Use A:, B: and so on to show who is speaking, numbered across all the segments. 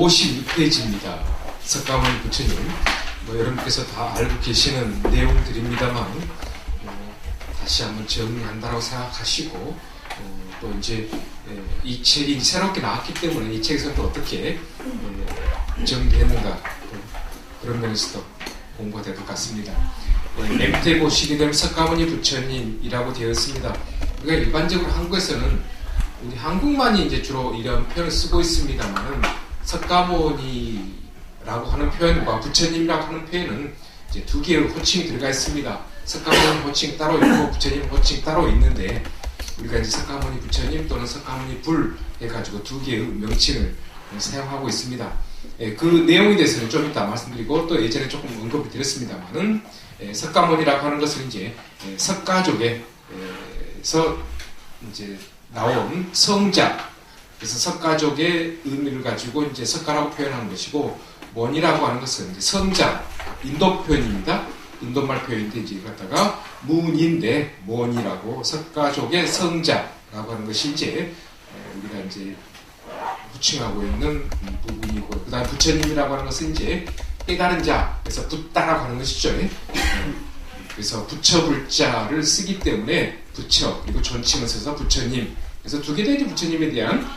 A: 56페이지입니다. 석가모니 부처님. 여러분께서 다 알고 계시는 내용들입니다만, 다시 한번 정리한다고 생각하시고, 또 이제 이 책이 새롭게 나왔기 때문에 이 책에서 또 어떻게 정리했는가, 그런 면에서도 공부가 될 것 같습니다. 엠테 보시게 되면 석가모니 부처님이라고 되어 있습니다. 그러니까 일반적으로 한국에서는 우리 한국만이 이제 주로 이런 표현을 쓰고 있습니다만은, 석가모니라고 하는 표현과 부처님이라고 하는 표현은 이제 두 개의 호칭이 들어가 있습니다. 석가모니 호칭 따로 있고 부처님 호칭 따로 있는데, 우리가 이제 석가모니 부처님 또는 석가모니 불 해가지고 두 개의 명칭을 사용하고 있습니다. 그 내용에 대해서는 좀 이따 말씀드리고, 또 예전에 조금 언급을 드렸습니다만은, 석가모니라고 하는 것은 이제 석가족에서 이제 나온 성자, 그래서 석가족의 의미를 가지고 이제 석가라고 표현하는 것이고, 모니라고 하는 것은 이제 성자, 인도 표현입니다. 인도말 표현인데 이제 갖다가 문인데 모니라고, 석가족의 성자라고 하는 것이 이제 우리가 이제 호칭하고 있는 부분이고, 그 다음 부처님이라고 하는 것은 이제 깨달은 자, 그래서 붓다라고 하는 것이죠. 그래서 부처 불자를 쓰기 때문에 부처, 그리고 존칭을 써서 부처님, 그래서 두 개 다 이제 부처님에 대한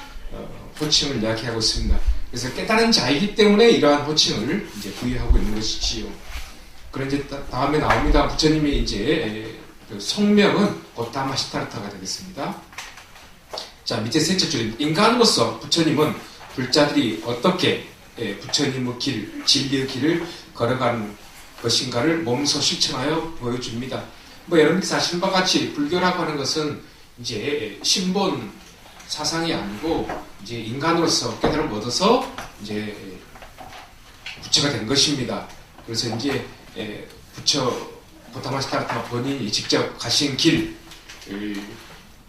A: 호칭을 이야기하고 있습니다. 그래서 깨달은 자이기 때문에 이러한 호칭을 이제 부여하고 있는 것이지요. 그런 이제 다음에 나옵니다. 부처님의 이제 성명은 고타마 시타르타가 되겠습니다. 자, 밑에 셋째 줄에 인간으로서 부처님은 불자들이 어떻게 부처님의 길, 진리의 길을 걸어가는 것인가를 몸소 실천하여 보여줍니다. 여러분께서 아시는 바와 같이 불교라고 하는 것은 이제 신본 사상이 아니고 이제 인간으로서 깨달음을 얻어서 이제 부처가 된 것입니다. 그래서 이제 부처 고타마 시타르타 본인이 직접 가신 길,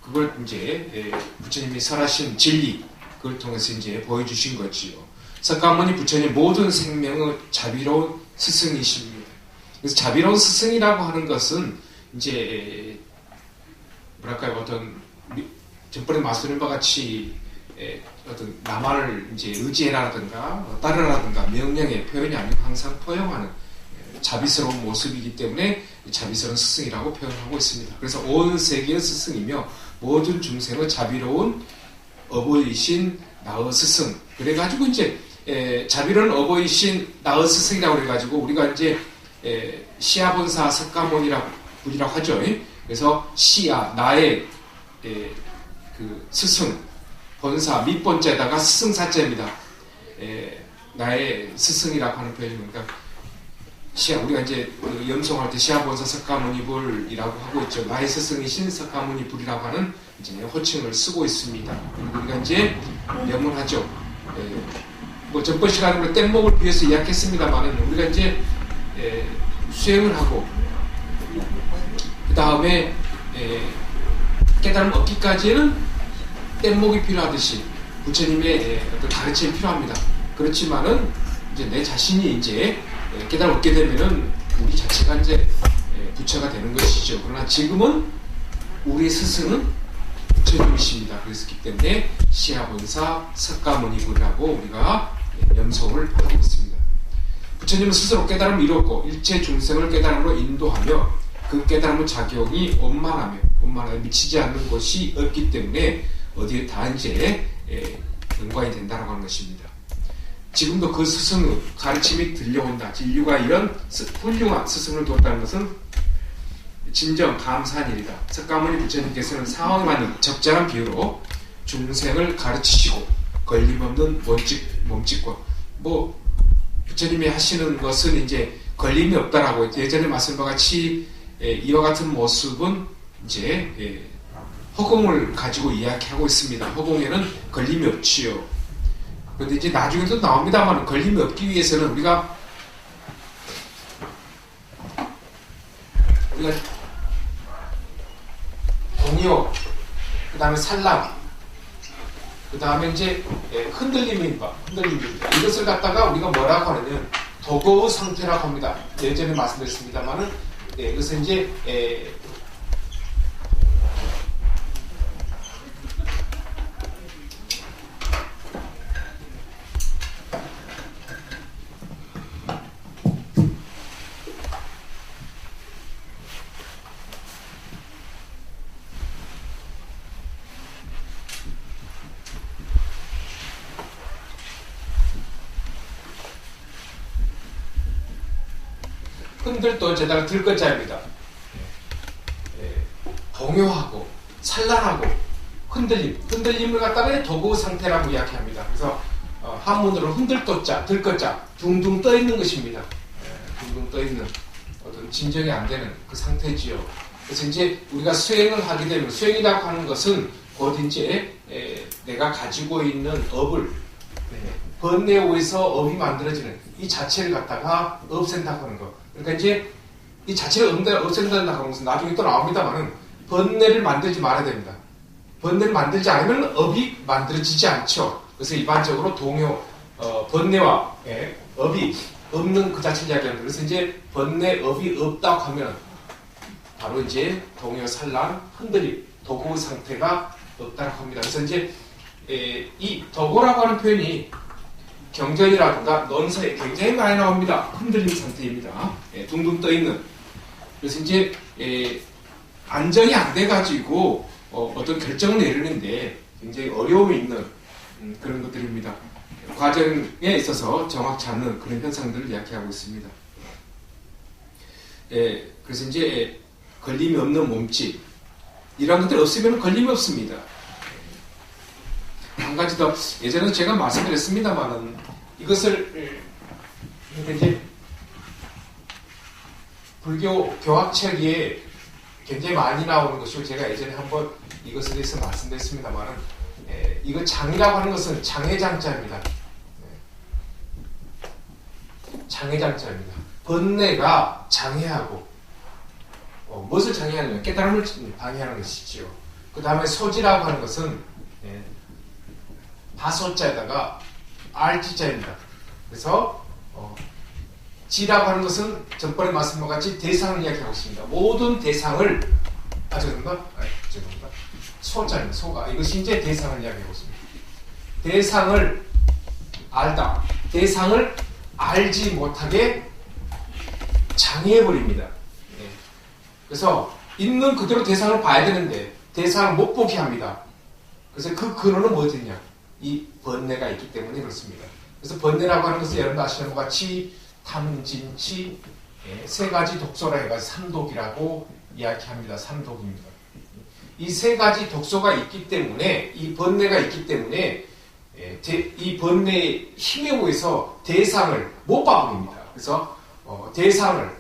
A: 그걸 이제 부처님이 설하신 진리, 그걸 통해서 이제 보여주신 거지요. 석가모니 부처님 모든 생명의 자비로운 스승이십니다. 그래서 자비로운 스승이라고 하는 것은 이제 뭐랄까요, 어떤 전번에 말씀드린 바와 같이 어떤 나만을 이제 의지해라든가 따르라든가 명령의 표현이 아니고 항상 포용하는 자비스러운 모습이기 때문에 자비스러운 스승이라고 표현하고 있습니다. 그래서 온 세계의 스승이며 모든 중생의 자비로운 어버이신 나의 스승, 그래가지고 이제 자비로운 어버이신 나의 스승이라고 그래가지고 우리가 이제 시아본사 석가모니라고 하죠. 그래서 시아, 나의 그 스승, 본사 밑본자에다가 스승사자입니다. 나의 스승이라고 하는 표현입니다. 시아, 우리가 이제 염송할 때 시아본사 석가모니불이라고 하고 있죠. 나의 스승이신 석가모니불이라고 하는 이제 호칭을 쓰고 있습니다. 그리고 우리가 이제 염문하죠. 전번 시간으로 뗏목을 비해서 이야기했습니다만은, 우리가 이제 수행을 하고 그 다음에 깨달음 얻기까지는 뗏목이 필요하듯이 부처님의 어떤 가르침이 필요합니다. 그렇지만은 이제 내 자신이 이제 깨달음 얻게 되면은 우리 자체가 이제 부처가 되는 것이죠. 그러나 지금은 우리의 스승은 부처님이십니다. 그랬기 때문에 시아본사 석가모니불이라고 우리가 염송을 하고 있습니다. 부처님은 스스로 깨달음을 이뤘고 일체 중생을 깨달음으로 인도하며 그 깨달음의 작용이 원만하며 미치지 않는 것이 없기 때문에 어디에 다 이제 연관이 된다고 하는 것입니다. 지금도 그 스승의 가르침이 들려온다. 인류가 이런 훌륭한 스승을 두었다는 것은 진정 감사한 일이다. 석가모니 부처님께서는 상황에 맞는 적절한 비유로 중생을 가르치시고 걸림없는 몸짓과 부처님이 하시는 것은 이제 걸림이 없다라고 예전에 말씀한 바와 같이 이와 같은 모습은 이제 허공을 가지고 이야기하고 있습니다. 허공에는 걸림이 없지요. 그런데 이제 나중에도 나옵니다만 걸림이 없기 위해서는 우리가 동요, 그 다음에 산란, 그 다음에 이제 흔들림입니다. 이것을 갖다가 우리가 뭐라고 하냐면 도거의 상태라고 합니다. 예전에 말씀드렸습니다만은 이것은 이제 흔들떠제다가 들것자입니다. 동요하고 산란하고 흔들림을 갖다가 도구 상태라고 이야기합니다. 그래서 한문으로 흔들떠자, 들것자, 둥둥 떠 있는 것입니다. 둥둥 떠 있는 어떤 진정이 안 되는 그 상태지요. 그래서 이제 우리가 수행을 하게 되면 수행이라고 하는 것은 곧 이제 내가 가지고 있는 업을 번뇌오에서 업이 만들어지는 이 자체를 갖다가 없앤다고 하는 거. 그러니까 이제 이 자체를 없앤다고 하는 것은 나중에 또 나옵니다만은 번뇌를 만들지 말아야 됩니다. 번뇌를 만들지 않으면 업이 만들어지지 않죠. 그래서 일반적으로 번뇌와 업이 없는 그 자체를 이야기합니다. 그래서 이제 번뇌, 업이 없다고 하면 바로 이제 동요, 산란, 흔들림, 도구 상태가 없다고 합니다. 그래서 이제 이 도구라고 하는 표현이 경전이라든가 논서에 굉장히 많이 나옵니다. 흔들림 상태입니다. 둥둥 떠 있는. 그래서 이제 안정이 안 돼가지고 어떤 결정을 내리는데 굉장히 어려움이 있는 그런 것들입니다. 과정에 있어서 정확치 않은 그런 현상들을 이야기하고 있습니다. 그래서 이제 걸림이 없는 몸짓 이런 것들이 없으면 걸림이 없습니다. 한 가지 더 예전에 제가 말씀드렸습니다만은 이것을 이제 불교 교학책에 굉장히 많이 나오는 것이고 제가 예전에 한번 이것에 대해서 말씀드렸습니다만은 이거 장이라고 하는 것은 장애장자입니다. 장애장자입니다. 번뇌가 장애하고 무엇을 장애하냐면 깨달음을 방해하는 것이지요. 그 다음에 소지라고 하는 것은 다소자에다가 알지자입니다. 그래서 지라고 하는 것은 전번에 말씀과 같이 대상을 이야기하고 있습니다. 모든 대상을 죄송합니다. 소자입니다. 소가 이것이 이제 대상을 이야기하고 있습니다. 대상을 알다. 대상을 알지 못하게 장애해버립니다. 그래서 있는 그대로 대상을 봐야 되는데 대상을 못 보게 합니다. 그래서 그 근원은 뭐였냐? 이 번뇌가 있기 때문에 그렇습니다. 그래서 번뇌라고 하는 것은 여러분 아시는 것 같이 탐진치 세 가지 독소라 해가지고 삼독이라고 이야기합니다. 삼독입니다. 이 세 가지 독소가 있기 때문에 이 번뇌가 있기 때문에 이 번뇌의 힘에 의해서 대상을 못 봐버립니다. 그래서 대상을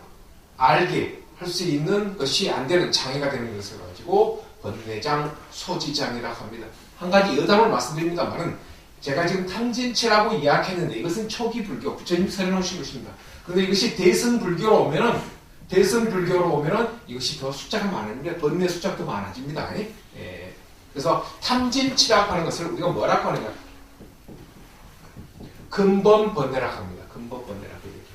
A: 알게 할 수 있는 것이 안 되는 장애가 되는 것을 가지고 번뇌장, 소지장이라고 합니다. 한 가지 여담을 말씀드립니다만은 제가 지금 탐진치라고 이야기했는데 이것은 초기 불교, 부처님 설해놓으신 것입니다. 그런데 이것이 대승불교로 오면은 이것이 더 숫자가 많은데 번뇌 숫자가 더 많아집니다. 그래서 탐진치라고 하는 것을 우리가 뭐라고 하느냐? 근본 번뇌라고 합니다. 근본 번뇌라고 얘기합니다.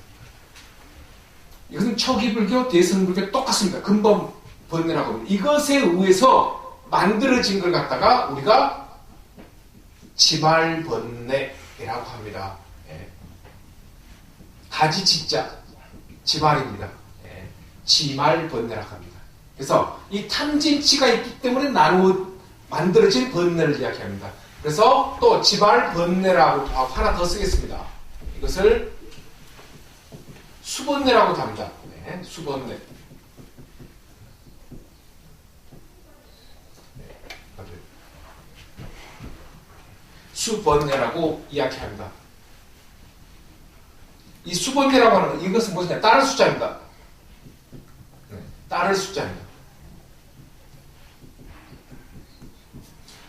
A: 이것은 초기 불교, 대승불교 똑같습니다. 근본 번뇌라고 합니다. 이것에 의해서 만들어진 걸 갖다가 우리가 지발번뇌라고 합니다. 가지지자 지발입니다. 지말번뇌라고 합니다. 그래서 이 탐진치가 있기 때문에 만들어진 번뇌를 이야기합니다. 그래서 또 지발번뇌라고 하나 더 쓰겠습니다. 이것을 수번뇌라고도 합니다. 수번뇌. 수번뇌라고 이야기합니다. 이 수번뇌라고 하는 이것은 무엇이냐? 따를 숫자입니다. 따를 숫자입니다.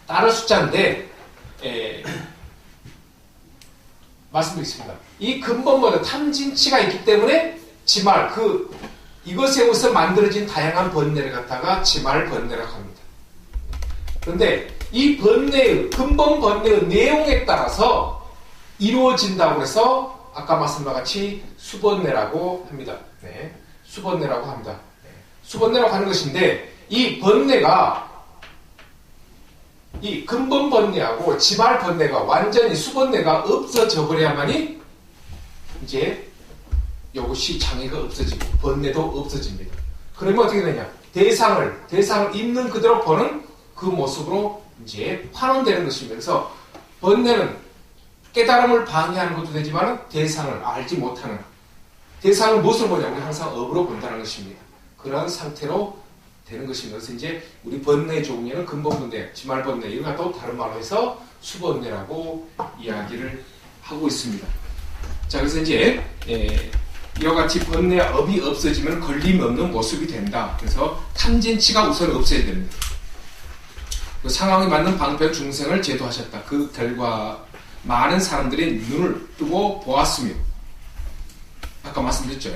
A: 따를 숫자인데 말씀드리겠습니다. 이 근본보다 탐진치가 있기 때문에 지말 이것에 의해서 만들어진 다양한 번뇌를 갖다가 지말 번뇌라고 합니다. 그런데 이 번뇌의 근본 번뇌의 내용에 따라서 이루어진다고 해서 아까 말씀과 같이 수번뇌라고 합니다. 수번뇌라고 합니다. 수번뇌라고 하는 것인데 이 번뇌가 이 근본 번뇌하고 지발 번뇌가 완전히 수번뇌가 없어져 버려야만이 이제 이것이 장애가 없어지고 번뇌도 없어집니다. 그러면 어떻게 되냐? 대상을 있는 그대로 보는 그 모습으로 이제 환원되는 것입니다. 그래서 번뇌는 깨달음을 방해하는 것도 되지만 대상을 알지 못하는 대상을 무엇으로 보냐면 항상 업으로 본다는 것입니다. 그런 상태로 되는 것입니다. 그래서 이제 우리 번뇌 종류는 근본번뇌, 지말번뇌 이런 것도 다른 말로 해서 수번뇌라고 이야기를 하고 있습니다. 자, 그래서 이제 이와 같이 번뇌와 업이 없어지면 걸림이 없는 모습이 된다. 그래서 탐진치가 우선 없어야 됩니다. 그 상황에 맞는 방편 중생을 제도하셨다. 그 결과 많은 사람들이 눈을 뜨고 보았으며, 아까 말씀드렸죠.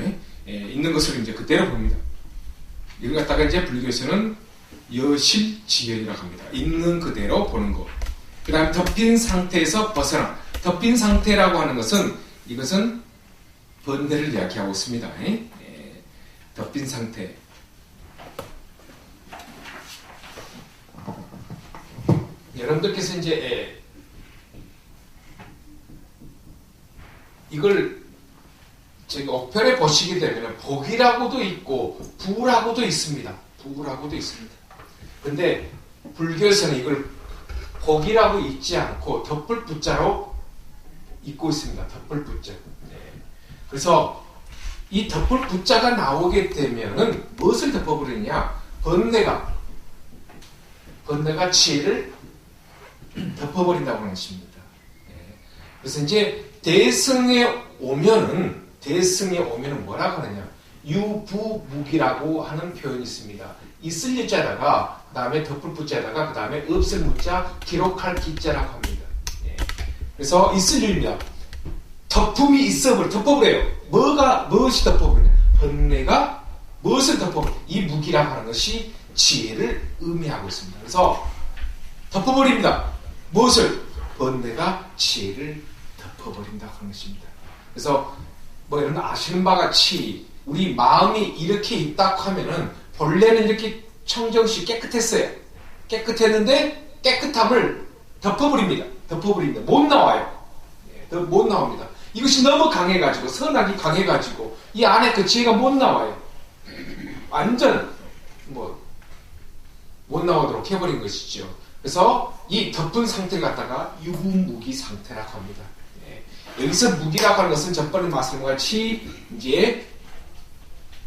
A: 있는 것을 이제 그대로 봅니다. 이걸 갖다가 이제 불교에서는 여실지연이라고 합니다. 있는 그대로 보는 것. 그 다음 덮인 상태에서 벗어나. 덮인 상태라고 하는 것은 이것은 번뇌를 이야기하고 있습니다. 덮인 상태. 여러분들께서 이제 이걸 저기 옥편에 보시게 되면 복이라고도 있고 부라고도 있습니다. 부라고도 있습니다. 근데 불교에서는 이걸 복이라고 읽지 않고 덮을 부자로 읽고 있습니다. 덮을 부자. 그래서 이 덮을 부자가 나오게 되면은 무엇을 덮어버리냐? 번뇌가 지혜를 덮어버린다고 하는 것입니다. 그래서 이제 대승에 오면은 뭐라고 하느냐? 유부무기라고 하는 표현이 있습니다. 있을 유자다가 그 다음에 덮을 부자다가 그 다음에 없을 무자 기록할 기자라고 합니다. 그래서 있을 유입니다. 덮음이 있어버려 덮어버려요. 무엇이 덮어버리냐? 번뇌가 무엇을 덮어버려? 이 무기라고 하는 것이 지혜를 의미하고 있습니다. 그래서 덮어버립니다. 무엇을? 번뇌가 지혜를 덮어버린다고 하는 것입니다. 그래서 뭐 여러분 아시는 바와 같이 우리 마음이 이렇게 있다고 하면은 본래는 이렇게 청정시 깨끗했어요. 깨끗했는데 깨끗함을 덮어버립니다. 못 나와요. 못 나옵니다. 이것이 너무 강해가지고 선악이 강해가지고 이 안에 그 지혜가 못 나와요. 완전 못 나오도록 해버린 것이죠. 그래서 이 덮은 상태를 갖다가 유부무기 상태라고 합니다. 여기서 무기라고 하는 것은 전번에 말씀한 것 같이 이제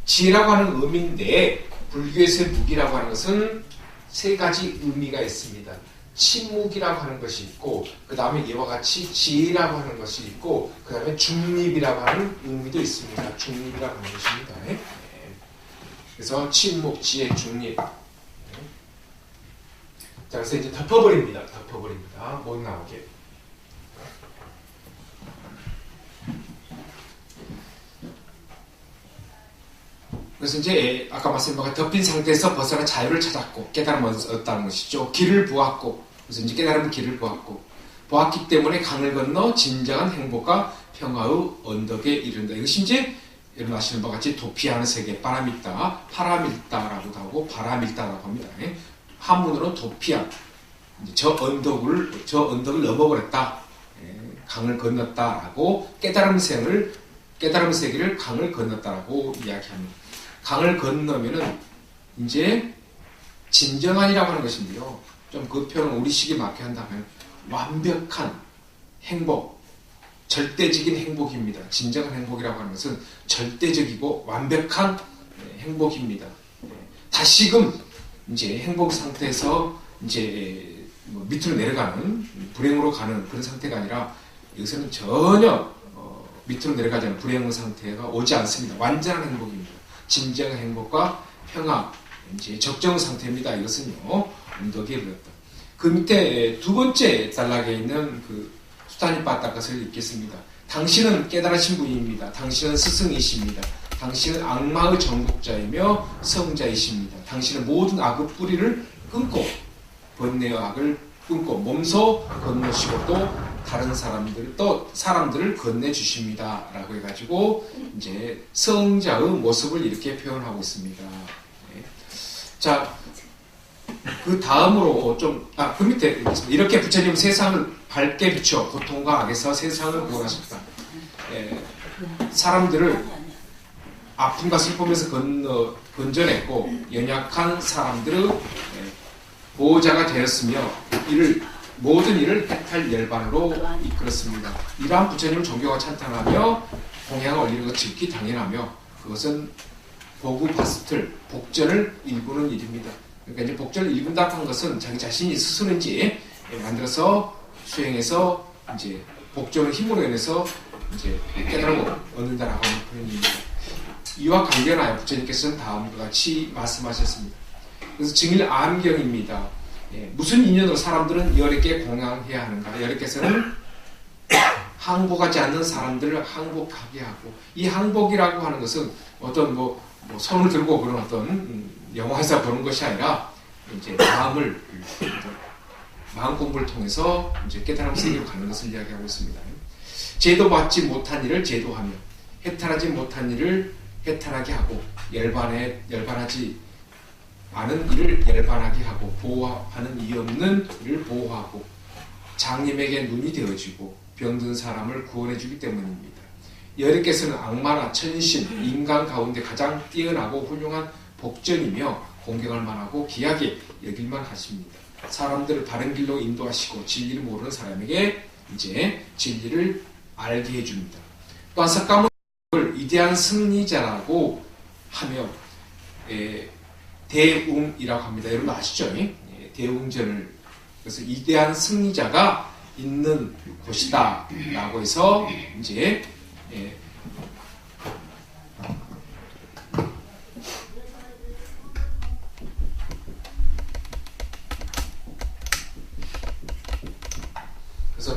A: 지혜라고 하는 의미인데 불교에서의 무기라고 하는 것은 세 가지 의미가 있습니다. 침묵이라고 하는 것이 있고 그 다음에 이와 같이 지혜라고 하는 것이 있고 그 다음에 중립이라고 하는 의미도 있습니다. 중립이라고 하는 것입니다. 그래서 침묵, 지혜, 중립. 자, 그래서 이제 덮어버립니다. 못 나오게. 그래서 이제 아까 말씀드린 바가 덮인 상태에서 벗어나 자유를 찾았고 깨달음을 얻었다는 것이죠. 길을 보았고 그래서 이제 깨달음은 길을 보았기 때문에 강을 건너 진정한 행복과 평화의 언덕에 이른다. 이것이 이제 여러분 아시는 바와 같이 도피하는 세계 파라밀다라고도 하고 바라밀다라고 합니다. 한문으로 도피한 저 언덕을 넘어버렸다. 강을 건넜다라고 깨달음 세계를 강을 건넜다라고 이야기합니다. 강을 건너면은 이제 진정한이라고 하는 것인데요. 좀 그 표현을 우리식에 맞게 한다면 완벽한 행복, 절대적인 행복입니다. 진정한 행복이라고 하는 것은 절대적이고 완벽한 행복입니다. 다시금 이제 행복 상태에서 이제 밑으로 내려가는 불행으로 가는 그런 상태가 아니라 여기서는 전혀 밑으로 내려가지 않는 불행의 상태가 오지 않습니다. 완전한 행복입니다. 진정한 행복과 평화, 이제 적정 상태입니다. 이것은요, 언덕에 이르렀다. 그 밑에 두 번째 단락에 있는 그 수타니빠따 것을 읽겠습니다. 당신은 깨달으신 분입니다. 당신은 스승이십니다. 당신은 악마의 정복자이며 성자이십니다. 당신은 모든 악의 뿌리를 끊고 번뇌와 악을 끊고 몸소 건너시고 또 다른 사람들을 건네주십니다. 라고 해가지고 이제 성자의 모습을 이렇게 표현하고 있습니다. 네. 자, 그 다음으로 그 밑에 이렇게 부처님 세상을 밝게 비춰 고통과 악에서 세상을 구원하셨다. 사람들을 아픔과 슬픔에서 건져냈고 연약한 사람들의 보호자가 되었으며 모든 일을 해탈 열반으로 이끌었습니다. 이러한 부처님을 존경하고 찬탄하며 공양을 올리는 것 즉히 당연하며 그것은 복우 바스틀, 복전을 일구는 일입니다. 그러니까 이제 복전을 일군다고 한 것은 자기 자신이 스스로 이제 만들어서 수행해서 이제 복전의 힘으로 인해서 이제 깨달음을 얻는다라고 하는 표현입니다. 이와 관련하여 부처님께서는 다음과 같이 말씀하셨습니다. 그래서 증일 암경입니다. 무슨 인연으로 사람들은 열애께 공양해야 하는가? 열애께서는 항복하지 않는 사람들을 항복하게 하고, 이 항복이라고 하는 것은 어떤 뭐 손을 들고 그런 어떤 영화에서 보는 것이 아니라 이제 마음 공부를 통해서 이제 깨달음 세계로 가는 것을 이야기하고 있습니다. 제도받지 못한 일을 제도하며 해탈하지 못한 일을 해탈하게 하고 열반하지 않은 일을 열반하게 하고 보호하는 이 없는 일을 보호하고 장님에게 눈이 되어지고 병든 사람을 구원해주기 때문입니다. 여리께서는 악마나 천신, 인간 가운데 가장 뛰어나고 훌륭한 복전이며 공경할 만하고 귀하게 여길만 하십니다. 사람들을 바른 길로 인도하시고 진리를 모르는 사람에게 이제 진리를 알게 해줍니다. 또한 석가모니를 위대한 승리자라고 하며 대웅이라고 합니다. 여러분 아시죠? 대웅전을 그래서 위대한 승리자가 있는 곳이다 라고 해서 이제 그래서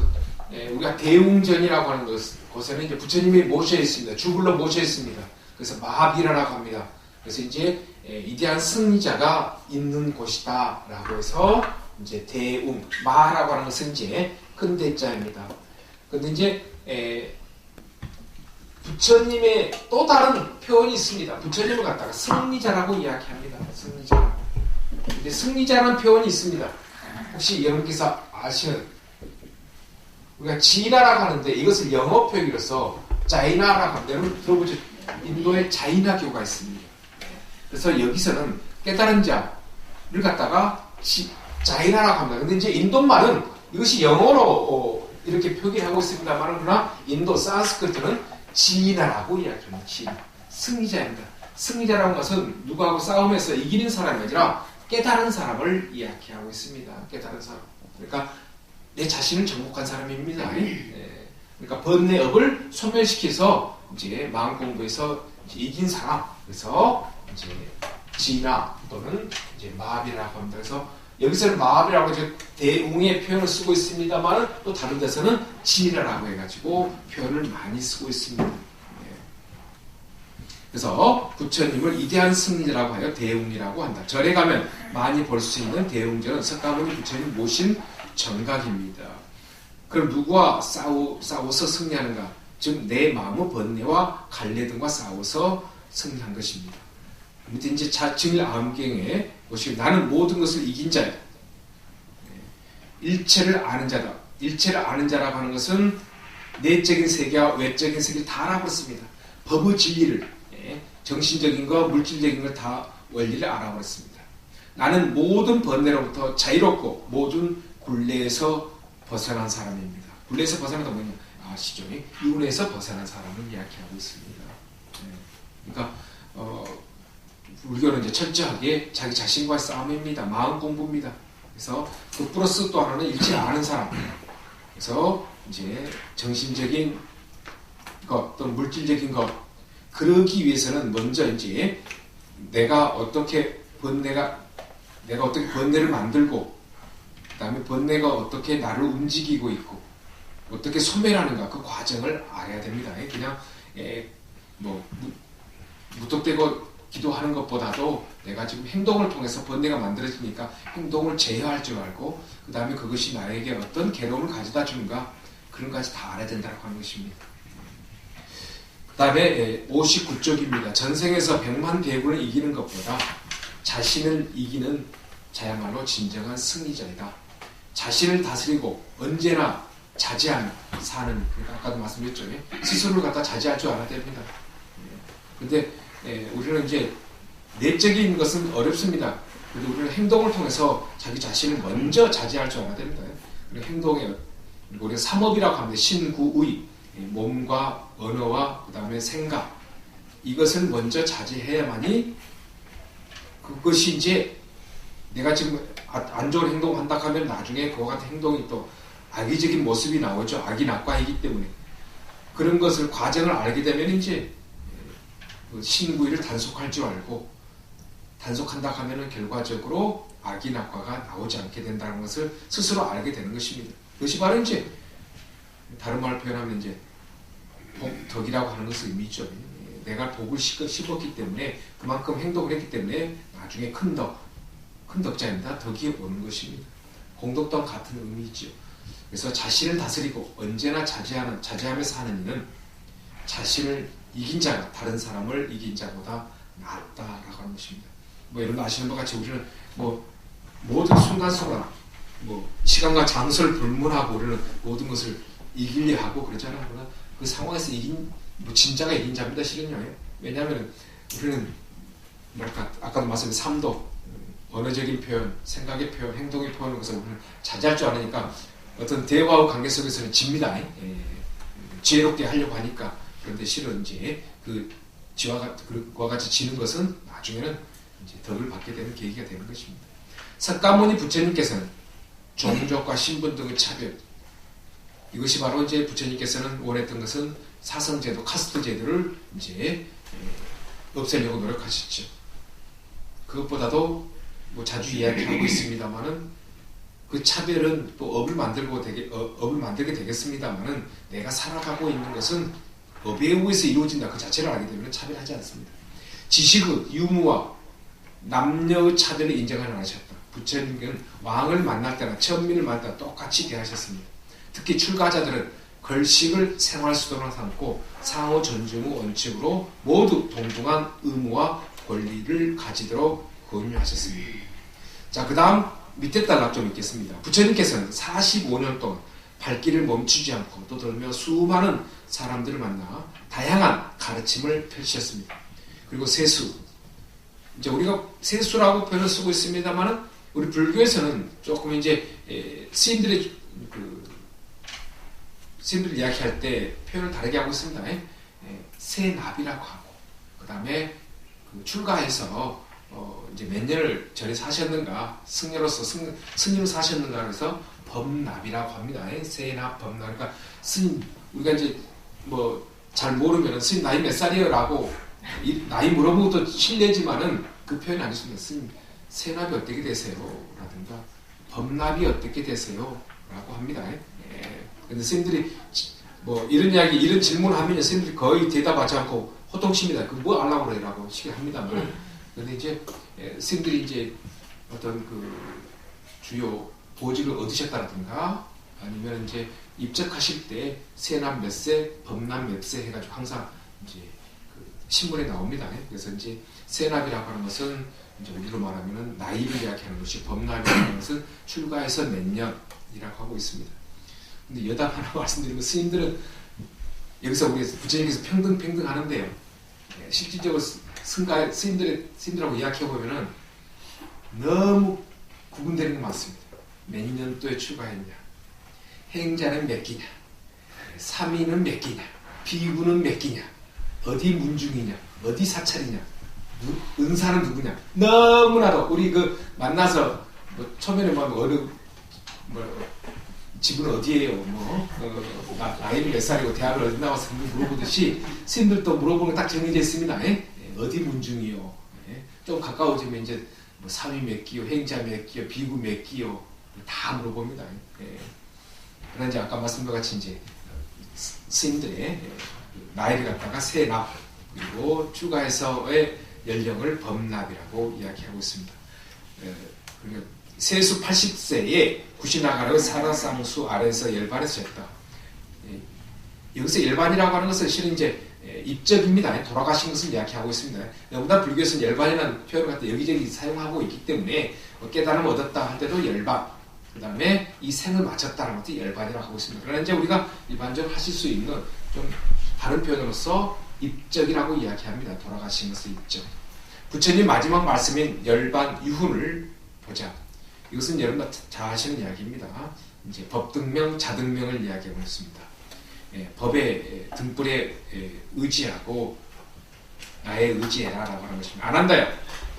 A: 우리가 대웅전이라고 하는 곳에는 이제 부처님이 모셔 있습니다. 주불로 모셔 있습니다. 그래서 마비라라고 합니다. 그래서 이제 위대한 승리자가 있는 곳이다 라고 해서 이제 대웅 마라고 하는 것은 이제 큰 대자입니다. 그런데 이제 부처님의 또 다른 표현이 있습니다. 부처님을 갖다가 승리자라고 이야기합니다. 승리자. 근데 승리자라는 표현이 있습니다. 혹시 여러분께서 아시는 우리가 지나라고 하는데 이것을 영어 표기로서 자이나라고 합니다. 여러분 들어보죠. 인도에 자이나교가 있습니다. 그래서 여기서는 깨달은 자를 갖다가 자이나라고 합니다. 근데 이제 인도말은 이것이 영어로 이렇게 표기하고 있습니다만 그러나 인도 산스크리트는 지나라고 이야기합니다. 지나. 승리자입니다. 승리자라는 것은 누구하고 싸움에서 이기는 사람이 아니라 깨달은 사람을 이야기하고 있습니다. 깨달은 사람. 그러니까 내 자신을 정복한 사람입니다. 그러니까 번뇌업을 소멸시켜서 이제 마음 공부에서 이제 이긴 사람. 그래서 이제 지나 또는 이제 마비라고 합니다. 그래서 여기서는 마비라고 이제 대웅의 표현을 쓰고 있습니다만 또 다른 데서는 지라라고 해가지고 표현을 많이 쓰고 있습니다. 그래서 부처님을 위대한 승리라고 하여 대웅이라고 한다. 절에 가면 많이 볼 수 있는 대웅절은 석가모니 부처님 모신 정각입니다. 그럼 누구와 싸워서 승리하는가? 즉 내 마음의 번뇌와 갈래 등과 싸워서 승리한 것입니다. 밑에 이제 증일 암경에 보시면 나는 모든 것을 이긴 자야. 일체를 아는 자다. 일체를 아는 자라고 하는 것은 내적인 세계와 외적인 세계를 다 알아버렸습니다. 법의 진리를, 정신적인 것, 물질적인 걸 다 원리를 알아버렸습니다. 나는 모든 번뇌로부터 자유롭고 모든 굴레에서 벗어난 사람입니다. 굴레에서 벗어나다 뭐냐? 아시죠? 이혼에서 벗어난 사람을 이야기하고 있습니다. 그러니까 불교는 이제 철저하게 자기 자신과의 싸움입니다. 마음 공부입니다. 그래서 그 플러스 또 하나는 일체 아는 사람. 그래서 이제 정신적인 것, 또 물질적인 것, 그러기 위해서는 먼저 이제 내가 어떻게 번뇌를 만들고, 그 다음에 번뇌가 어떻게 나를 움직이고 있고, 어떻게 소멸하는가, 그 과정을 알아야 됩니다. 그냥, 무턱대고 기도하는 것보다도 내가 지금 행동을 통해서 번뇌가 만들어지니까 행동을 제어할 줄 알고 그 다음에 그것이 나에게 어떤 괴로움을 가져다 주는가 그런 것까지 다 알아야 된다고 하는 것입니다. 그 다음에 59쪽입니다. 전생에서 백만 대군을 이기는 것보다 자신을 이기는 자야말로 진정한 승리자이다. 자신을 다스리고 언제나 자제하는 사는, 아까도 말씀드렸죠. 스스로를 갖다 자제할 줄 알아야 됩니다. 근데 우리는 이제 내적인 것은 어렵습니다. 그런데 우리는 행동을 통해서 자기 자신을 먼저 자제할 줄 알아야 됩니다. 행동에 우리가 삼업이라고 합니다. 신구의. 몸과 언어와 그 다음에 생각 이것을 먼저 자제해야만이 그것이 이제 내가 지금 안 좋은 행동을 한다 하면 나중에 그와 같은 행동이 또 악의적인 모습이 나오죠. 악이 낙과이기 때문에 그런 것을 과정을 알게 되면 이제 신구의를 단속할 줄 알고 단속한다 하면은 결과적으로 악이 낙과가 나오지 않게 된다는 것을 스스로 알게 되는 것입니다. 그것이 바로 이제 다른 말로 표현하면 이제 복덕이라고 하는 것을 의미죠. 내가 복을 씹었기 때문에 그만큼 행동을 했기 때문에 나중에 큰 덕자입니다. 덕이 오는 것입니다. 공덕도 같은 의미이죠. 그래서 자신을 다스리고 언제나 자제하면서 하는 이는 자신을 이긴 자가 다른 사람을 이긴 자보다 낫다라고 하는 것입니다. 뭐 이런 거 아시는 것 같이 우리는 뭐 모든 순간순간 뭐 시간과 장소를 불문하고 우리는 모든 것을 이기려 하고 그러잖아요. 그러나 그 상황에서 뭐 진짜가 이긴 자입니다. 실은요. 왜냐하면 우리는 뭐랄까 아까도 말씀드린 삼도 언어적인 표현, 생각의 표현, 행동의 표현을 것을 우리는 자제할 줄 아니까 어떤 대화와 관계 속에서는 집니다. 지혜롭게 하려고 하니까 그런데 실은 이제 그와 같이 지는 것은 나중에는 이제 덕을 받게 되는 계기가 되는 것입니다. 석가모니 부처님께서는 종족과 신분 등의 차별 이것이 바로 이제 부처님께서는 원했던 것은 사성제도, 카스트 제도를 이제 없애려고 노력하셨죠. 그것보다도 뭐 자주 이야기하고 있습니다만은 그 차별은 또 업을 만들게 되겠습니다만은 내가 살아가고 있는 것은 업에 의해서 이루어진다 그 자체를 알게 되면 차별하지 않습니다. 지식의 유무와 남녀의 차별을 인정하지 않으셨다. 부처님은 왕을 만날 때나 천민을 만날 때나 똑같이 대하셨습니다. 특히 출가자들은 걸식을 생활수단으로 삼고 상호 존중의 원칙으로 모두 동등한 의무와 권리를 가지도록 권유하셨습니다. 자, 그 다음 밑에 단락 좀 읽겠습니다. 부처님께서는 45년 동안 발길을 멈추지 않고 떠돌며 수많은 사람들을 만나 다양한 가르침을 펼치셨습니다. 그리고 세수, 이제 우리가 세수라고 표현을 쓰고 있습니다만은 우리 불교에서는 조금 이제 스님들이 스님들 이야기할 때 표현을 다르게 하고 있습니다. 세납이라고 하고 그 다음에 출가해서 이제 몇 년을 전에 사셨는가 승려로서 스님으로 사셨는가 그래서 법납이라고 합니다. 세납 법납. 그러니까 스님 우리가 이제 뭐 잘 모르면 스님 나이 몇 살이요라고 나이 물어보고 또 실례지만은 그 표현이 아니었습니다. 스님 세납이 어떻게 되세요? 라든가 법납이 어떻게 되세요? 라고 합니다. 근데 스님들이 뭐 이런 이야기 이런 질문을 하면 스님들이 거의 대답하지 않고 호통칩니다. 그 뭐 하려고 그래라고 시키합니다만 근데 이제 스님들이 이제 어떤 그 주요 보직을 얻으셨다든가 아니면 이제 입적하실 때 세납 몇 세, 법납 몇 세 해가지고 항상 이제 그 신문에 나옵니다. 그래서 이제 세납이라고 하는 것은 이제 우리로 말하면은 나이를 이야기하는 것이 법납이라고 하는 것은 출가해서 몇 년이라고 하고 있습니다. 근데 여담 하나 말씀드리면 스님들은 여기서 우리 부처님께서 평등 하는데요. 실질적으로 스님들하고 이야기해보면은 너무 구분되는 게 많습니다. 몇 년도에 출가했냐, 행자는 몇 기냐, 삼위는 몇 기냐, 비구는 몇 기냐, 어디 문중이냐, 어디 사찰이냐, 은사는 누구냐. 너무나도 우리 그 만나서 뭐 처음에는 뭐 집은 어디예요? 나이는 몇 살이고 대학을 어디 나와서 물어보듯이 스님들도 물어보는 게 딱 정해져 있습니다. 어디 문중이요? 좀 가까워지면 이제 뭐 삼위 몇 기요, 행자 몇 기요, 비구 몇 기요 다 물어봅니다. 그러나 이제 아까 말씀드린 것 같이 이제 스님들의 나이를 갖다가 세납 그리고 출가해서의 연령을 법납이라고 이야기하고 있습니다. 그리고 세수 80세에 구시나가르의 사라상수 아래서 열반에서 졌다. 여기서 열반이라고 하는 것은 실은 이제 입적입니다. 돌아가신 것을 이야기하고 있습니다. 너무나 불교에서는 열반이라는 표현을 갖다 여기저기 사용하고 있기 때문에 깨달음을 얻었다 할 때도 열반, 그 다음에 이 생을 마쳤다는 것도 열반이라고 하고 있습니다. 그러나 이제 우리가 일반적으로 하실 수 있는 좀 다른 표현으로서 입적이라고 이야기합니다. 돌아가신 것을 입적. 부처님 마지막 말씀인 열반 유훈을 보자. 이것은 여러분 다 아시는 이야기입니다. 이제 법등명, 자등명을 이야기하고 있습니다. 법의 등불에 의지하고 나의 의지해라라고 하는 것입니다. 안 한다요.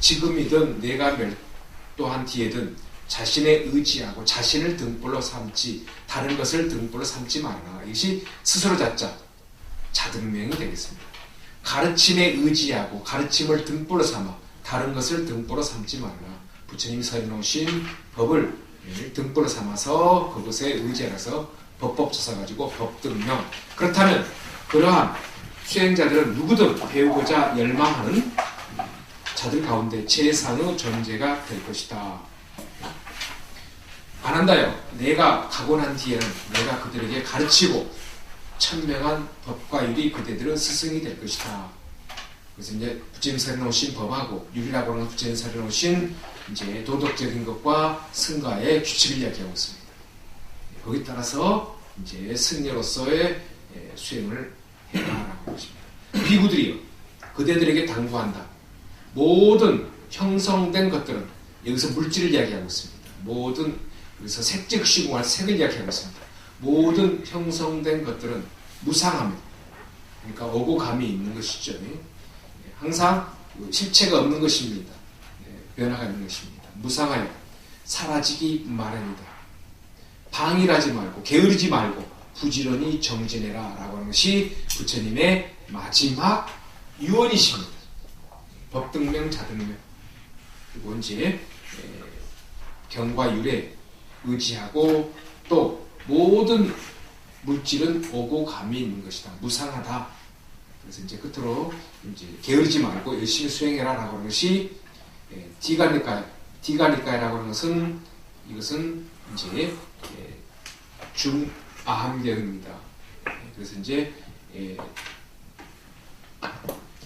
A: 지금이든 내가 멸도한 뒤에든 자신의 의지하고 자신을 등불로 삼지 다른 것을 등불로 삼지 말라. 이것이 스스로 자등명이 되겠습니다. 가르침에 의지하고 가르침을 등불로 삼아 다른 것을 등불로 삼지 말라. 부처님이 설해놓으신 법을 등불로 삼아서 그것에 의지해서 법법 찾아가지고 법등명. 그렇다면 그러한 수행자들은 누구든 배우고자 열망하는 자들 가운데 최상의 존재가 될 것이다. 안 한다요. 내가 가고 난 뒤에는 내가 그들에게 가르치고 천명한 법과 율이 그대들은 스승이 될 것이다. 그래서 이제 부처님 설해놓으신 법하고 율이라고 하는 부처님 설해놓으신 이제 도덕적인 것과 승가의 규칙을 이야기하고 있습니다. 거기에 따라서 이제 승려로서의 수행을 해라라고 하는 것입니다. 비구들이요. 그대들에게 당부한다. 모든 형성된 것들은 여기서 물질을 이야기하고 있습니다. 모든 그래서 색즉시공할 색을 이야기하고 있습니다. 모든 형성된 것들은 무상합니다. 그러니까 오고 감이 있는 것이죠. 항상 실체가 없는 것입니다. 변화가 있는 것입니다. 무상하여 사라지기 마련이다. 방일하지 말고 게으르지 말고 부지런히 정진해라 라고 하는 것이 부처님의 마지막 유언이십니다. 법등명 자등명 그리고 이제 경과 율에 의지하고 또 모든 물질은 오고 감이 있는 것이다. 무상하다. 그래서 이제 끝으로 이제 게으르지 말고 열심히 수행해라 라고 하는 것이 디가니까라고 하는 것은 이것은 이제 중아함경입니다. 그래서 이제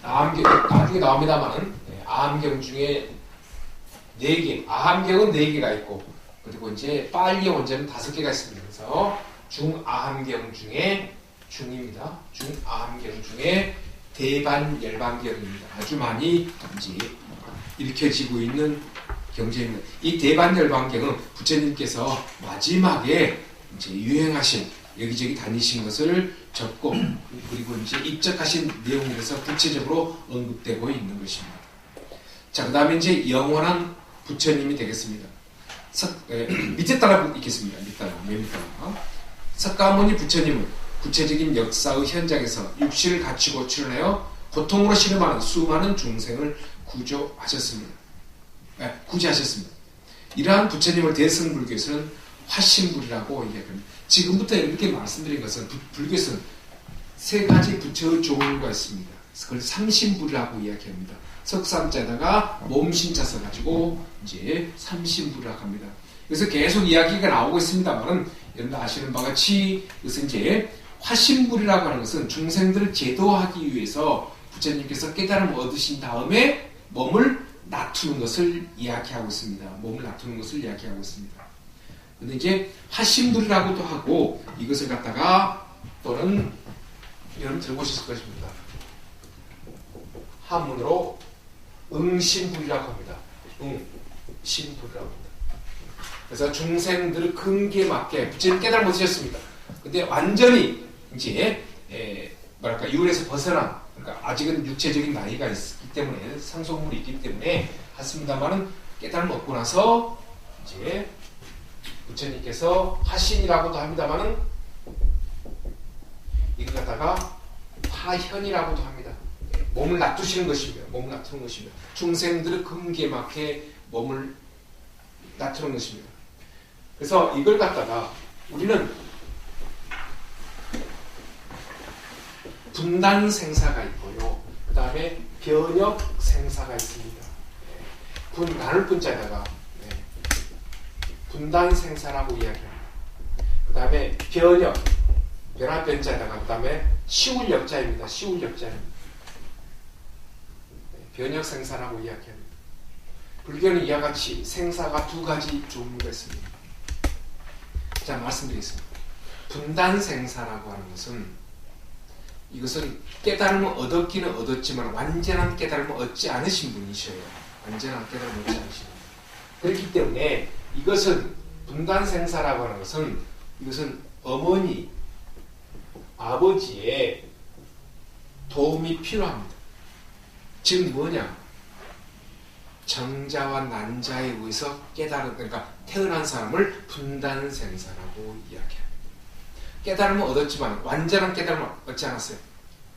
A: 아함경 나중에 나옵니다만은 아함경 중에 4개, 아함경은 4개가 있고 그리고 이제 빨리 원제는 5개가 있습니다. 그래서 중아함경 중에 중입니다. 중아함경 중에 대반열반경입니다. 아주 많이 이제 읽혀지고 있는 경제입니다. 이 대반열반경은 부처님께서 마지막에 이제 유행하신 여기저기 다니신 것을 적고 그리고 이제 입적하신 내용에 대해서 구체적으로 언급되고 있는 것입니다. 자, 그 다음에 이제 영원한 부처님이 되겠습니다. 밑에 따라 읽겠습니다. 맨 밑따라. 석가모니 부처님은 구체적인 역사의 현장에서 육신을 갖추고 출현하여 고통으로 신음하는 수많은 중생을 구제하셨습니다. 이러한 부처님을 대승불교에서는 화신불이라고 이야기합니다. 지금부터 이렇게 말씀드린 것은 불교에서는 3가지 부처의 종류가 있습니다. 그걸 삼신불이라고 이야기합니다. 석삼자에다가 몸신자 써가지고 이제 삼신불이라고 합니다. 그래서 계속 이야기가 나오고 있습니다만은 여러분 아시는 바와 같이 그래서 이제 화신불이라고 하는 것은 중생들을 제도하기 위해서 부처님께서 깨달음을 얻으신 다음에 몸을 낮추는 것을 이야기하고 있습니다. 몸을 낮추는 것을 이야기하고 있습니다. 근데 이제 화신불이라고도 하고 이것을 갖다가 또는 여러분 들어보셨을 것입니다. 한문으로 응신불이라고 합니다. 응신불이라고 합니다. 그래서 중생들의 근기에 맞게 부처님 깨달음 얻으셨습니다. 근데 완전히 이제 뭐랄까 유월에서 벗어난 그러니까 아직은 육체적인 나이가 있기 때문에 상속물이 있기 때문에 했습니다만은 깨달음 얻고 나서 이제 부처님께서 화신이라고도 합니다만은 이걸 갖다가 화현이라고도 합니다. 몸을 놔두시는 것입니다. 몸을 놔두는 것입니다. 중생들의 근기에 맞게 몸을 놔두는 것입니다. 그래서 이걸 갖다가 우리는 분단생사가 있고요. 그 다음에 변혁생사가 있습니다. 나눌 분자에다가 분단생사라고 이야기합니다. 그 다음에 변혁, 변화변자에다가 그 다음에 시울역자입니다. 시울역자입니다. 변혁생사라고 이야기합니다. 불교는 이와 같이 생사가 2가지 종류가 있습니다. 자, 말씀드리겠습니다. 분단생사라고 하는 것은 이것은 깨달음을 얻었기는 얻었지만 완전한 깨달음을 얻지 않으신 분이셔요. 완전한 깨달음을 얻지 않으신 분. 그렇기 때문에 이것은 분단생사라고 하는 것은 이것은 어머니 아버지의 도움이 필요합니다. 즉 뭐냐? 정자와 난자에 의해서 깨달은, 그러니까 태어난 사람을 분단생사라고 이야기합니다. 깨달음을 얻었지만 완전한 깨달음을 얻지 않았어요.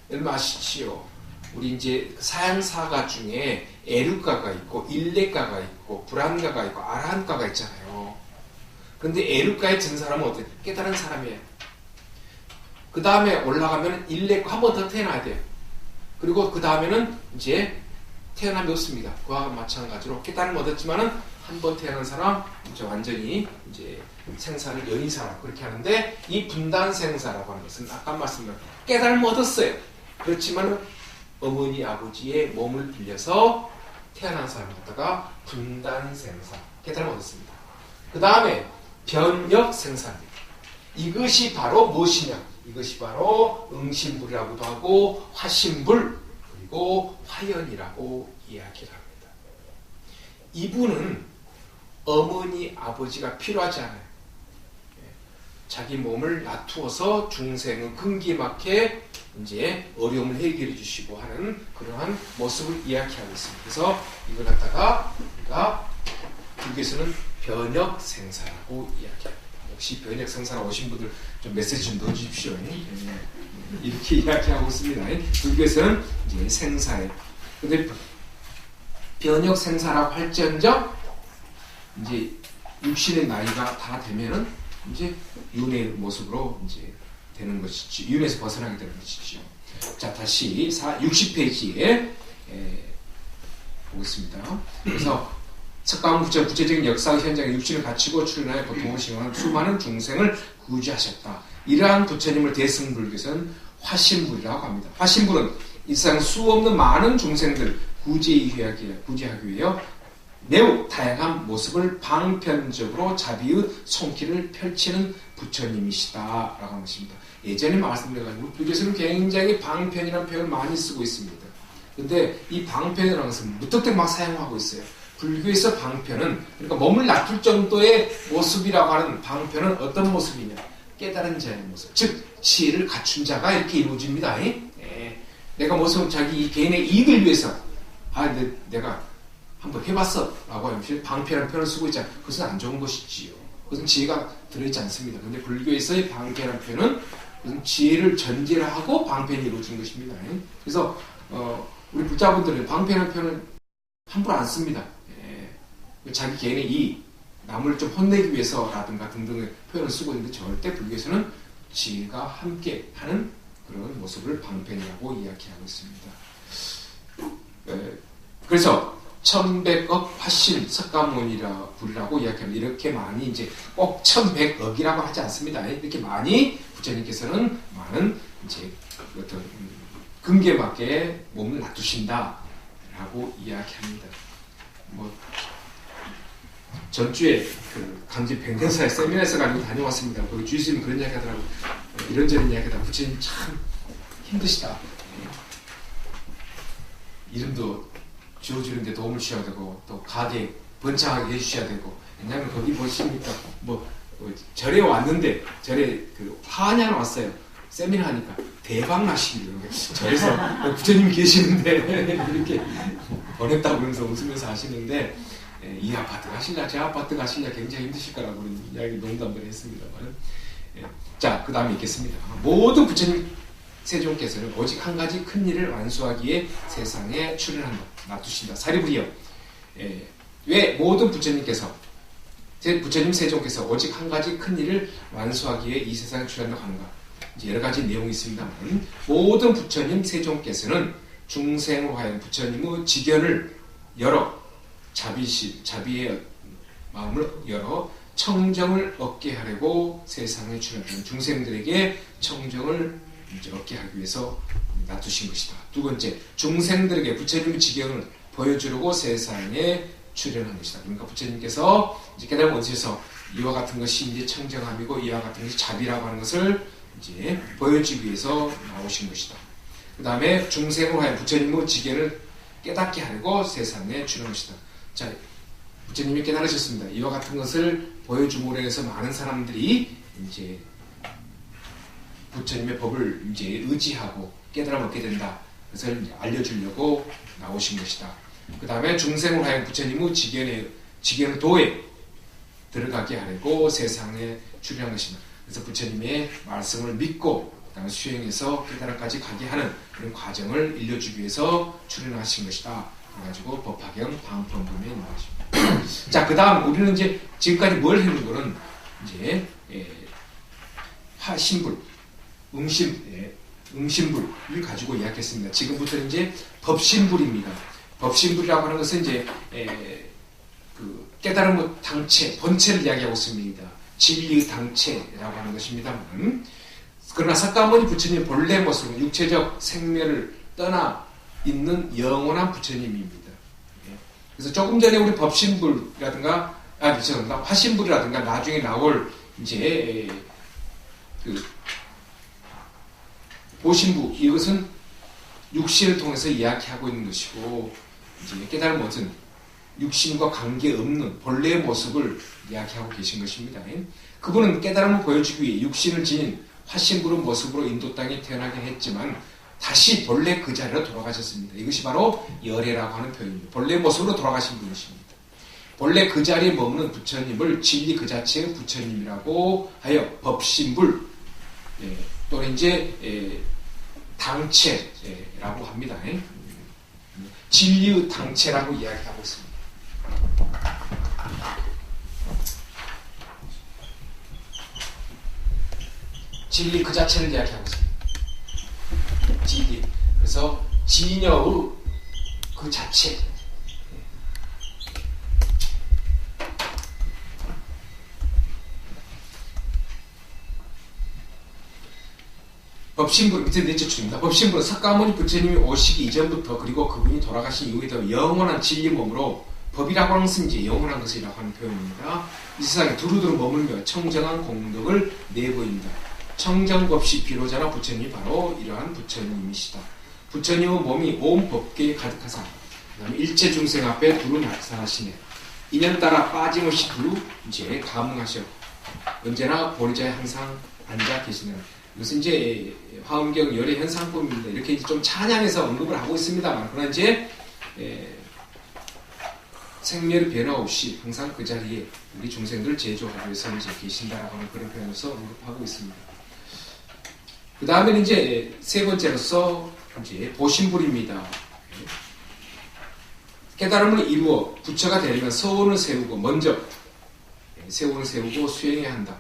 A: 여러분 아시지요? 우리 이제 사양사가 중에 에루가가 있고 일레가가 있고 불안가가 있고 아라한가가 있잖아요. 그런데 에루가에 든 사람은 어때요? 깨달은 사람이에요. 그 다음에 올라가면 일레가 한 번 더 태어나야 돼요. 그리고 그 다음에는 이제 태어남이 없습니다. 그와 마찬가지로 깨달음을 얻었지만은 한 번 태어난 사람 이제 완전히 이제 생사를 연이사라 그렇게 하는데, 이 분단생사라고 하는 것은 아까 말씀드린 깨달음을 얻었어요. 그렇지만 어머니 아버지의 몸을 빌려서 태어난 사람을 갖다가 분단생사 깨달음을 얻었습니다. 그 다음에 변역생사입니다. 이것이 바로 무엇이냐? 이것이 바로 응신불이라고도 하고 화신불 그리고 화연이라고 이야기를 합니다. 이분은 어머니 아버지가 필요하지 않아요. 자기 몸을 놔두어서 중생의 근기막에 이제 어려움을 해결해 주시고 하는 그러한 모습을 이야기하고 있습니다. 그래서 이걸 갖다가 우리가 불교에서는 변역생사라고 이야기합니다. 역시 변역생사로 오신 분들 좀 메시지 좀 넣어주십시오. 이렇게 이야기하고 있습니다. 불교에서는 이제 생사에. 근데 변역생사라고 할지언정 이제 육신의 나이가 다 되면은 이제 윤회의 모습으로 이제 되는 것이지, 윤회에서 벗어나게 되는 것이죠. 자, 다시 60페이지에 보겠습니다. 그래서 석가모니 부처적인 역사 현장에 육신을 갖추고 출연하여 고통을 시행하는 수많은 중생을 구제하셨다. 이러한 부처님을 대승불교에서는 화신불이라고 합니다. 화신불은 일상 수 없는 많은 중생들 구제하기 위하여 매우 다양한 모습을 방편적으로 자비의 손길을 펼치는 부처님이시다 라고 하는 것입니다. 예전에 말씀드려가지고 불교에서는 굉장히 방편이라는 표현을 많이 쓰고 있습니다. 근데 이 방편이라는 것은 무턱대고 막 사용하고 있어요. 불교에서 방편은, 그러니까 몸을 놔둘 정도의 모습이라고 하는 방편은 어떤 모습이냐? 깨달은 자의 모습, 즉 지혜를 갖춘 자가 이렇게 이루어집니다. 내가 무슨 자기 개인의 이익을 위해서 내가 한번 해봤어 라고 하면 방패라는 표현을 쓰고 있잖아요. 그것은 안 좋은 것이지요. 그것은 지혜가 들어있지 않습니다. 그런데 불교에서의 방패라는 표현은 그것은 지혜를 전제를 하고 방패를 이루어진 것입니다. 그래서 우리 불자분들은 방패라는 표현을 함부로 안 씁니다. 자기 개인의 이익, 남을 좀 혼내기 위해서라든가 등등의 표현을 쓰고 있는데, 절대 불교에서는 지혜가 함께 하는 그런 모습을 방편이라고 이야기하고 있습니다. 그래서 천백억 화신 석가모니라고 이야기합니다. 이렇게 많이 이제 꼭 천백억이라고 하지 않습니다. 이렇게 많이 부처님께서는 많은 이제 어떤 근기에 맞게 몸을 놔두신다라고 이야기합니다. 전주에 그 강진 백년사의 세미나에서 가지고 다녀왔습니다. 거기 주의스님이 그런 이야기 하더라고요. 이런저런 이야기 하다 부처님 참 힘드시다. 이름도 지어주는데 도움을 주셔야 되고, 또 가게 번창하게 해주셔야 되고. 왜냐하면 거기 보시니까 절에 왔는데, 절에 그 한양 왔어요. 세미나 하니까 대박 나시는 거예요. 절에서 부처님이 계시는데 이렇게 보냈다고 그러면서 웃으면서 하시는데, 이 아파트 가실냐 제 아파트 가실냐 굉장히 힘드실 거라고 그런 이야기 농담을 했습니다만, 자, 그 다음에 있겠습니다. 모든 부처님 세종께서는 오직 한 가지 큰 일을 완수하기에 세상에 출연한다, 놔두신다. 사리부리여, 왜 모든 부처님 세종께서 오직 한 가지 큰 일을 완수하기에 이 세상에 출연한다고 하는가? 이제 여러 가지 내용이 있습니다만, 모든 부처님 세종께서는 중생으로 하여금 부처님의 지견을 열어 자비의 마음을 열어 청정을 얻게 하려고 세상에 출연하는 중생들에게 청정을 얻게 하기 위해서 놔두신 것이다. 두 번째, 중생들에게 부처님의 지경을 보여주려고 세상에 출연한 것이다. 그러니까 부처님께서 이제 깨달음을 얻으셔서 이와 같은 것이 이제 청정함이고 이와 같은 것이 자비라고 하는 것을 이제 보여주기 위해서 나오신 것이다. 그 다음에 중생으로 하여 부처님의 지경을 깨닫게 하려고 세상에 출연한 것이다. 자, 부처님이 깨달으셨습니다. 이와 같은 것을 보여줌으로 해서 많은 사람들이 이제 부처님의 법을 이제 의지하고 깨달음 얻게 된다. 그래서 알려주려고 나오신 것이다. 그 다음에 중생을 하여 부처님의 지견의 도에 들어가게 하려고 세상에 출현한 것이다. 그래서 부처님의 말씀을 믿고 그다음에 수행해서 깨달음까지 가게 하는 그런 과정을 일러주기 위해서 출현하신 것이다. 그래가지고 법화경 방편범에 있는 것입니다. 자, 그 다음 우리는 이제 지금까지 뭘 했는 거는 이제 화신불, 응신불을 가지고 이야기했습니다. 지금부터는 이제 법신불입니다. 법신불이라고 하는 것은 이제 그 깨달음의 당체, 본체를 이야기하고 있습니다. 진리의 당체라고 하는 것입니다. 그러나 석가모니 부처님 본래 모습은 육체적 생멸을 떠나 있는 영원한 부처님입니다. 그래서 조금 전에 우리 법신불이라든가, 죄송합니다. 화신불이라든가 나중에 나올 이제 그 보신부, 이것은 육신을 통해서 이야기하고 있는 것이고, 이제 깨달은 것은 육신과 관계없는 본래의 모습을 이야기하고 계신 것입니다. 그분은 깨달음을 보여주기 위해 육신을 지닌 화신불의 모습으로 인도 땅에 태어나긴 했지만 다시 본래 그 자리로 돌아가셨습니다. 이것이 바로 열애라고 하는 표현입니다. 본래 모습으로 돌아가신 분이십니다. 본래 그 자리에 머무는 부처님을 진리 그 자체의 부처님이라고 하여 법신불, 또는 이제 당체라고 합니다. 진리의 당체라고 이야기하고 있습니다. 진리 그 자체를 이야기하고 있습니다. 진리. 그래서 진여의 그 자체. 법신불, 밑에 넷째 줄입니다. 법신불은 석가모니 부처님이 오시기 이전부터 그리고 그분이 돌아가신 이후에도 영원한 진리 몸으로 법이라고 하는 것은 이제 영원한 것이라고 하는 표현입니다. 이 세상에 두루두루 머물며 청정한 공덕을 내보입니다. 청정법시 비로자나 부처님이 바로 이러한 부처님이시다. 부처님의 몸이 온 법계에 가득하사 그 다음에 일체 중생 앞에 두루 나타나시네. 인연 따라 빠짐없이 두루 이제 감응하셔. 언제나 보리자에 항상 앉아 계시는. 이것은 이제 화엄경 열의 현상법입니다. 이렇게 좀 찬양해서 언급을 하고 있습니다만, 그러나 이제 생멸의 변화 없이 항상 그 자리에 우리 중생들을 제조하기 위해서 이제 계신다라고 하는 그런 표현에서 언급하고 있습니다. 그 다음에는 이제 세 번째로서 이제 보신불입니다. 깨달음을 이루어 부처가 되려면 서원을 세우고 먼저 세원을 세우고 수행해야 한다.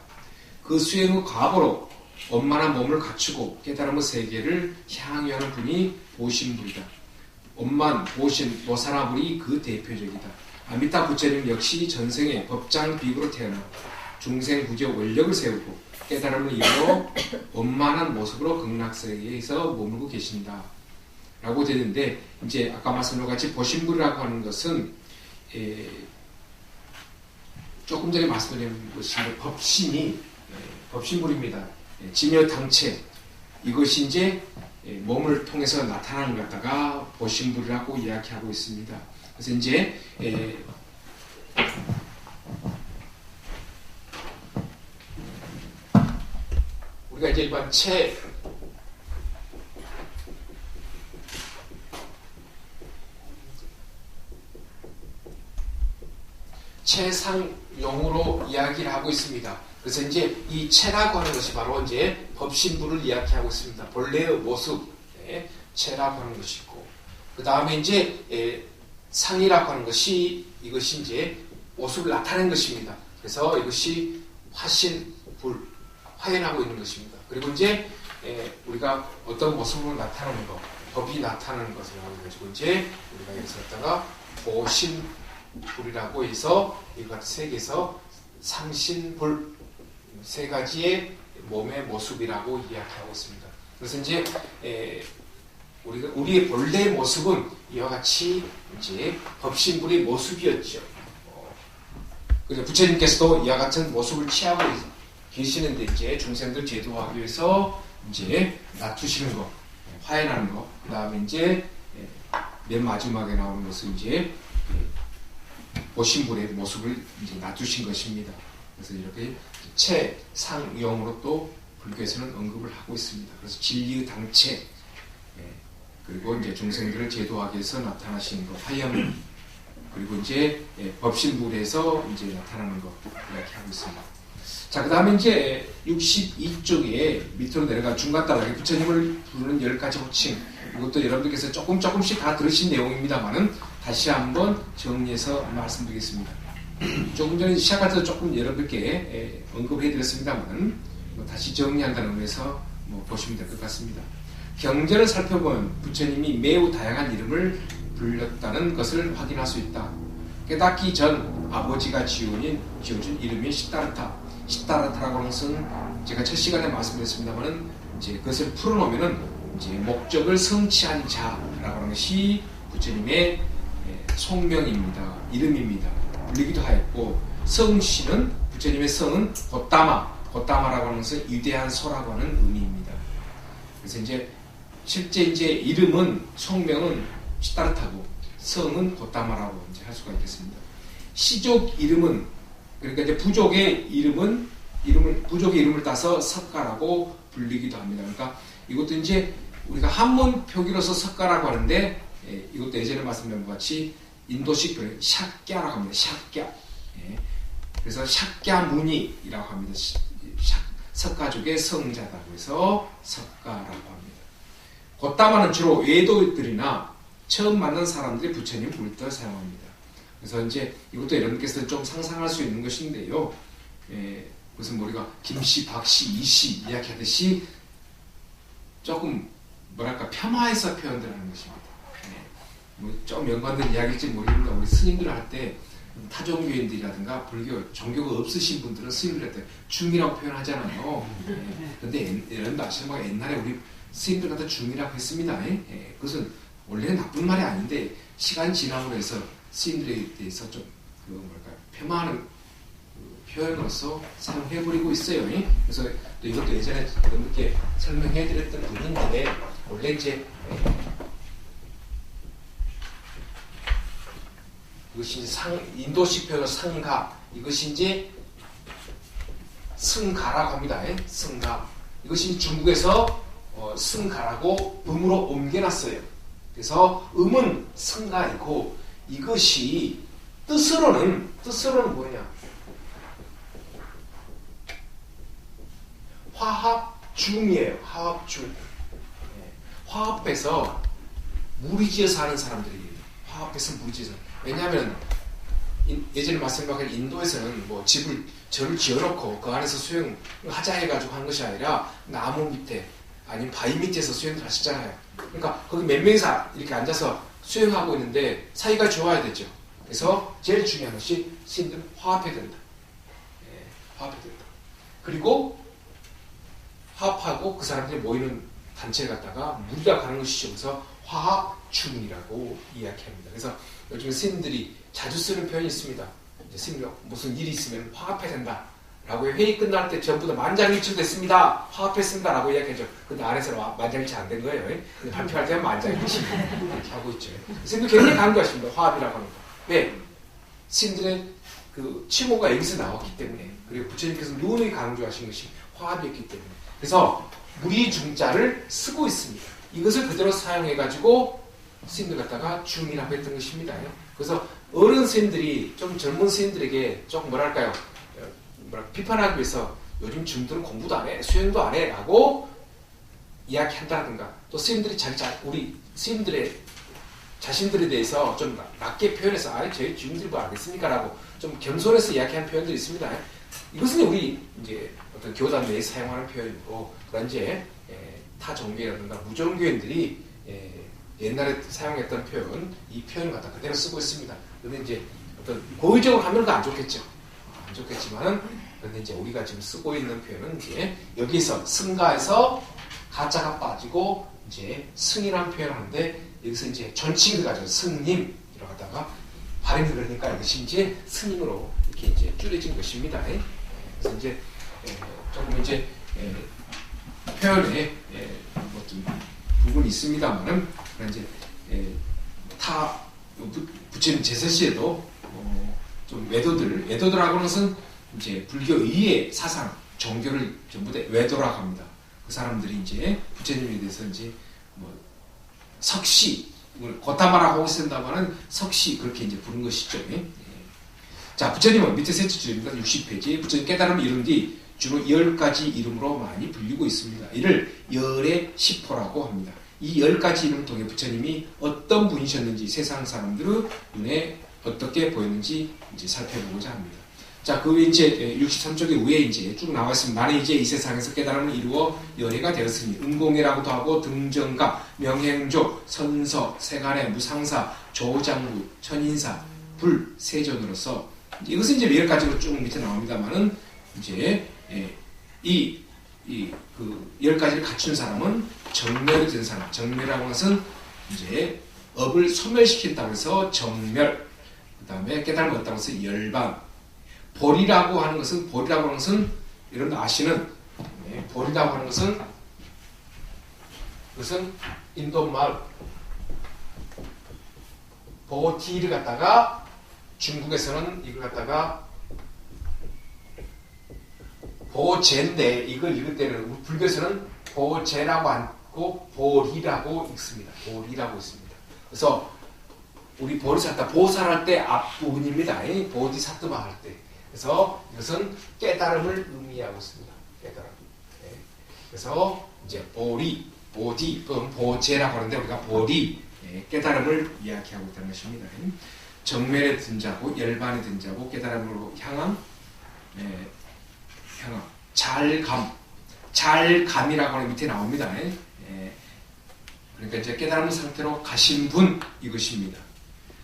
A: 그 수행의 과보로 원만한 몸을 갖추고 깨달음의 세계를 향유하는 분이 보신불이다. 원만, 보신, 노사나불이 그 대표적이다. 아미타 부처님 역시 전생에 법장 비구로 태어나 중생 부지의 원력을 세우고 깨달음을 이루어 원만한 모습으로 극락세계에서 머물고 계신다. 라고 되는데, 이제 아까 말씀드린 같이 보신불이라고 하는 것은 조금 전에 말씀드린 것이 법신이 법신불입니다. 진여당체, 이것이 이제 몸을 통해서 나타나는 것 갖다가 보신불이라고 이야기하고 있습니다. 그래서 이제 우리가 이제 일반 체상용으로 이야기를 하고 있습니다. 그래서 이제 이 체라고 하는 것이 바로 이제 법신불을 이야기하고 있습니다. 본래의 모습, 체라고 하는 것이고, 그 다음에 이제 상이라고 하는 것이 이것이 이제 모습을 나타내는 것입니다. 그래서 이것이 화신불, 화연하고 있는 것입니다. 그리고 이제 우리가 어떤 모습으로 나타나는 것, 법이 나타나는 것을 가지고 이제 우리가 여기서 갖다가 보신불이라고 해서 이것 세 개에서 상신불, 세 가지의 몸의 모습이라고 이야기하고 있습니다. 그래서 이제 우리의 본래 모습은 이와 같이 이제 법신불의 모습이었죠. 그래서 부처님께서도 이와 같은 모습을 취하고 계시는데 이제 중생들 제도하기 위해서 이제 낮추시는 거, 화해하는 거, 그 다음에 이제 맨 마지막에 나오는 것은 이제 보신불의 모습을 이제 낮추신 것입니다. 그래서 이렇게 체상용으로 또 불교에서는 언급을 하고 있습니다. 그래서 진리의 당체, 그리고 이제 중생들을 제도하기 위해서 나타나신 것, 화엄, 그리고 이제 법신불에서 이제 나타나는 것 이야기하고 있습니다. 자, 그 다음에 이제 62쪽에 밑으로 내려가 중간단락에 부처님을 부르는 10가지 호칭, 이것도 여러분들께서 조금씩 다 들으신 내용입니다만은 다시 한번 정리해서 말씀드리겠습니다. 조금 전에 시작할 때도 조금 여러분께 언급해드렸습니다만은 다시 정리한다는 의미에서 보시면 될 것 같습니다. 경전을 살펴보면 부처님이 매우 다양한 이름을 불렸다는 것을 확인할 수 있다. 깨닫기 전 아버지가 지어준 이름이 시다르타. 시다르타라고 하는 것은 제가 첫 시간에 말씀드렸습니다만은 이제 그것을 풀어놓으면은 이제 목적을 성취한 자라고 하는 것이 부처님의 속명입니다. 이름입니다. 불리기도 하였고, 성씨는 부처님의 성은 고따마라고 하는 것은 위대한 소라고 하는 의미입니다. 그래서 이제 실제 이제 이름은 속명은 시다르타고 성은 고따마라고 이제 할 수가 있겠습니다. 시족 이름은 그러니까 이제 부족의 이름을 따서 석가라고 불리기도 합니다. 그러니까 이것도 이제 우리가 한문 표기로서 석가라고 하는데 이것도 예전에 말씀드린 것 같이 인도식 표현 샥갸라고 합니다. 샥갸. 그래서 샥갸무니라고 합니다. 석가족의 성자다고 해서 석가라고 합니다. 고따마는 주로 외도들이나 처음 만난 사람들이 부처님 부를 때 사용합니다. 그래서 이제 이것도 여러분께서 좀 상상할 수 있는 것인데요. 무슨 우리가 김씨, 박씨, 이씨 이야기하듯이 조금 뭐랄까 폄하해서 표현들 하는 것입니다. 좀 연관된 이야기일지 모르겠는데 우리 스님들 할 때 타종교인들이라든가 불교 종교가 없으신 분들은 스님들 할 때 중이라고 표현하잖아요. 그런데 여러분도 아시는 옛날에 우리 스님들 갖다 중이라고 했습니다. 그것은 원래는 나쁜 말이 아닌데 시간이 지나고 해서 스님들에 대해서 좀 폄하하는 표현으로서 사용해버리고 있어요. 그래서 또 이것도 예전에 여러분께 설명해드렸던 부분인데 원래 이제 이것이 이제 인도식 표현으로 상가, 이것이 이제 승가라고 합니다. 승가. 이것이 중국에서 승가라고 음으로 옮겨놨어요. 그래서 음은 승가이고 이것이 뜻으로는 뭐냐? 화합중이에요. 화합중. 화합해서 무리지어서 하는 사람들이에요. 화합해서 무리지어서. 왜냐하면 예전에 말씀드린 인도에서는 뭐 절을 지어놓고 그 안에서 수영하자 해가지고 하는 것이 아니라 나무 밑에 아니면 바위 밑에서 수영을 하시잖아요. 그러니까 거기 몇 명이서 이렇게 앉아서 수영하고 있는데 사이가 좋아야 되죠. 그래서 제일 중요한 것이 스님들은 화합해야 된다. 화합해야 된다. 그리고 화합하고 그 사람들이 모이는 단체를 갖다가 무리라고 하는 것이죠. 그래서 화합중이라고 이야기합니다. 그래서 요즘에 스님들이 자주 쓰는 표현이 있습니다. 스님들 무슨 일이 있으면 화합해야 된다. 라고 회의 끝날 때 전부 다 만장일치 됐습니다. 화합했습니다. 라고 이야기하죠. 근데 안에서는 만장일치 안 된 거예요. 근데 발표할 때는 만장일치 이렇게 하고 있죠. 스님들 굉장히 강조하십니다. 화합이라고 하는 거. 왜? 스님들의 그 칭호가 여기서 나왔기 때문에, 그리고 부처님께서 누누이 강조하신 것이 화합이었기 때문에, 그래서 무리중자를 쓰고 있습니다. 이것을 그대로 사용해가지고 스님들 갖다가 중이라고 했던 것입니다. 그래서 어른 스님들이 좀 젊은 스님들에게 조금 비판하기 위해서 요즘 중들은 공부도 안 해, 수행도 안 해 라고 이야기한다든가, 또 스님들이 우리 스님들의 자신들에 대해서 좀 낮게 표현해서 저희 중들이 뭐 알겠습니까? 라고 좀 겸손해서 이야기하는 표현들이 있습니다. 이것은 우리 이제 어떤 교단 내에 사용하는 표현이고, 그런 이제 타 종교라든가 무종교인들이 옛날에 사용했던 표현, 이 표현을 갖다 그대로 쓰고 있습니다. 그런데 이제 어떤 고의적으로 하면 안 좋겠죠. 안 좋겠지만은, 그런데 이제 우리가 지금 쓰고 있는 표현은 이제 여기서 승가에서 가짜가 빠지고 이제 승이라는 표현을 하는데, 여기서 이제 존칭을 가지고 승님 이라고 하다가 발음이 그러니까 이것이 이제 스님으로 이렇게 이제 줄여진 것입니다. 그래서 이제 조금 이제 표현에 어떤 부분이 있습니다만은, 이제 부처님 제설시에도 좀 외도들하고 하는 것은 이제 불교 의의 사상, 종교를 전부 다 외도라고 합니다. 그 사람들이 이제 부처님에 대해서 이제 뭐 석시, 고타마라고 쓴다면은 석시 그렇게 이제 부른 것이죠. 예? 자, 부처님은 밑에 셋째 줄입니다. 60페이지. 부처님 깨달음을 이룬 뒤 주로 10가지 이름으로 많이 불리고 있습니다. 이를 열의 시포라고 합니다. 이 10가지 이름을 통해 부처님이 어떤 분이셨는지 세상 사람들의 눈에 어떻게 보였는지 이제 살펴보고자 합니다. 자, 그 위에 이제 63쪽에 위에 이제 쭉 나와 있습니다. 나는 이제 이 세상에서 깨달음을 이루어 열애가 되었으니 은공이라고도 하고 등정갑, 명행조, 선서, 세간의 무상사, 조장부, 천인사, 불, 세존으로서 이것은 이제 몇 가지로 쭉 밑에 나옵니다만은 이제 그 10가지를 갖춘 사람은 정멸이 된 사람. 정멸이라고 하는 것은 이제 업을 소멸시킨다고 해서 정멸. 그 다음에 깨달음을 얻다고 해서 열반. 볼이라고 하는 것은 여러분 아시는 볼이라고 하는 것은 그것은 인도말 보티를 갖다가 중국에서는 이걸 갖다가 보제인데 이걸 읽을 때는 불교에서는 보제라고 않고 보리라고 읽습니다. 보리라고 있습니다. 그래서 우리 보리사타 보살할 때 앞부분입니다. 보디사트바 할 때. 그래서 이것은 깨달음을 의미하고 있습니다. 깨달음. 네. 그래서 이제 보리, 보디 또는 보제라고 하는데 우리가 보리 깨달음을 이야기하고 있다는 것입니다. 정멸에 든 자고 열반에 든 자고 깨달음으로 향함, 잘감이라고 하는 밑에 나옵니다. 그러니까 이제 깨달음 상태로 가신 분 이것입니다.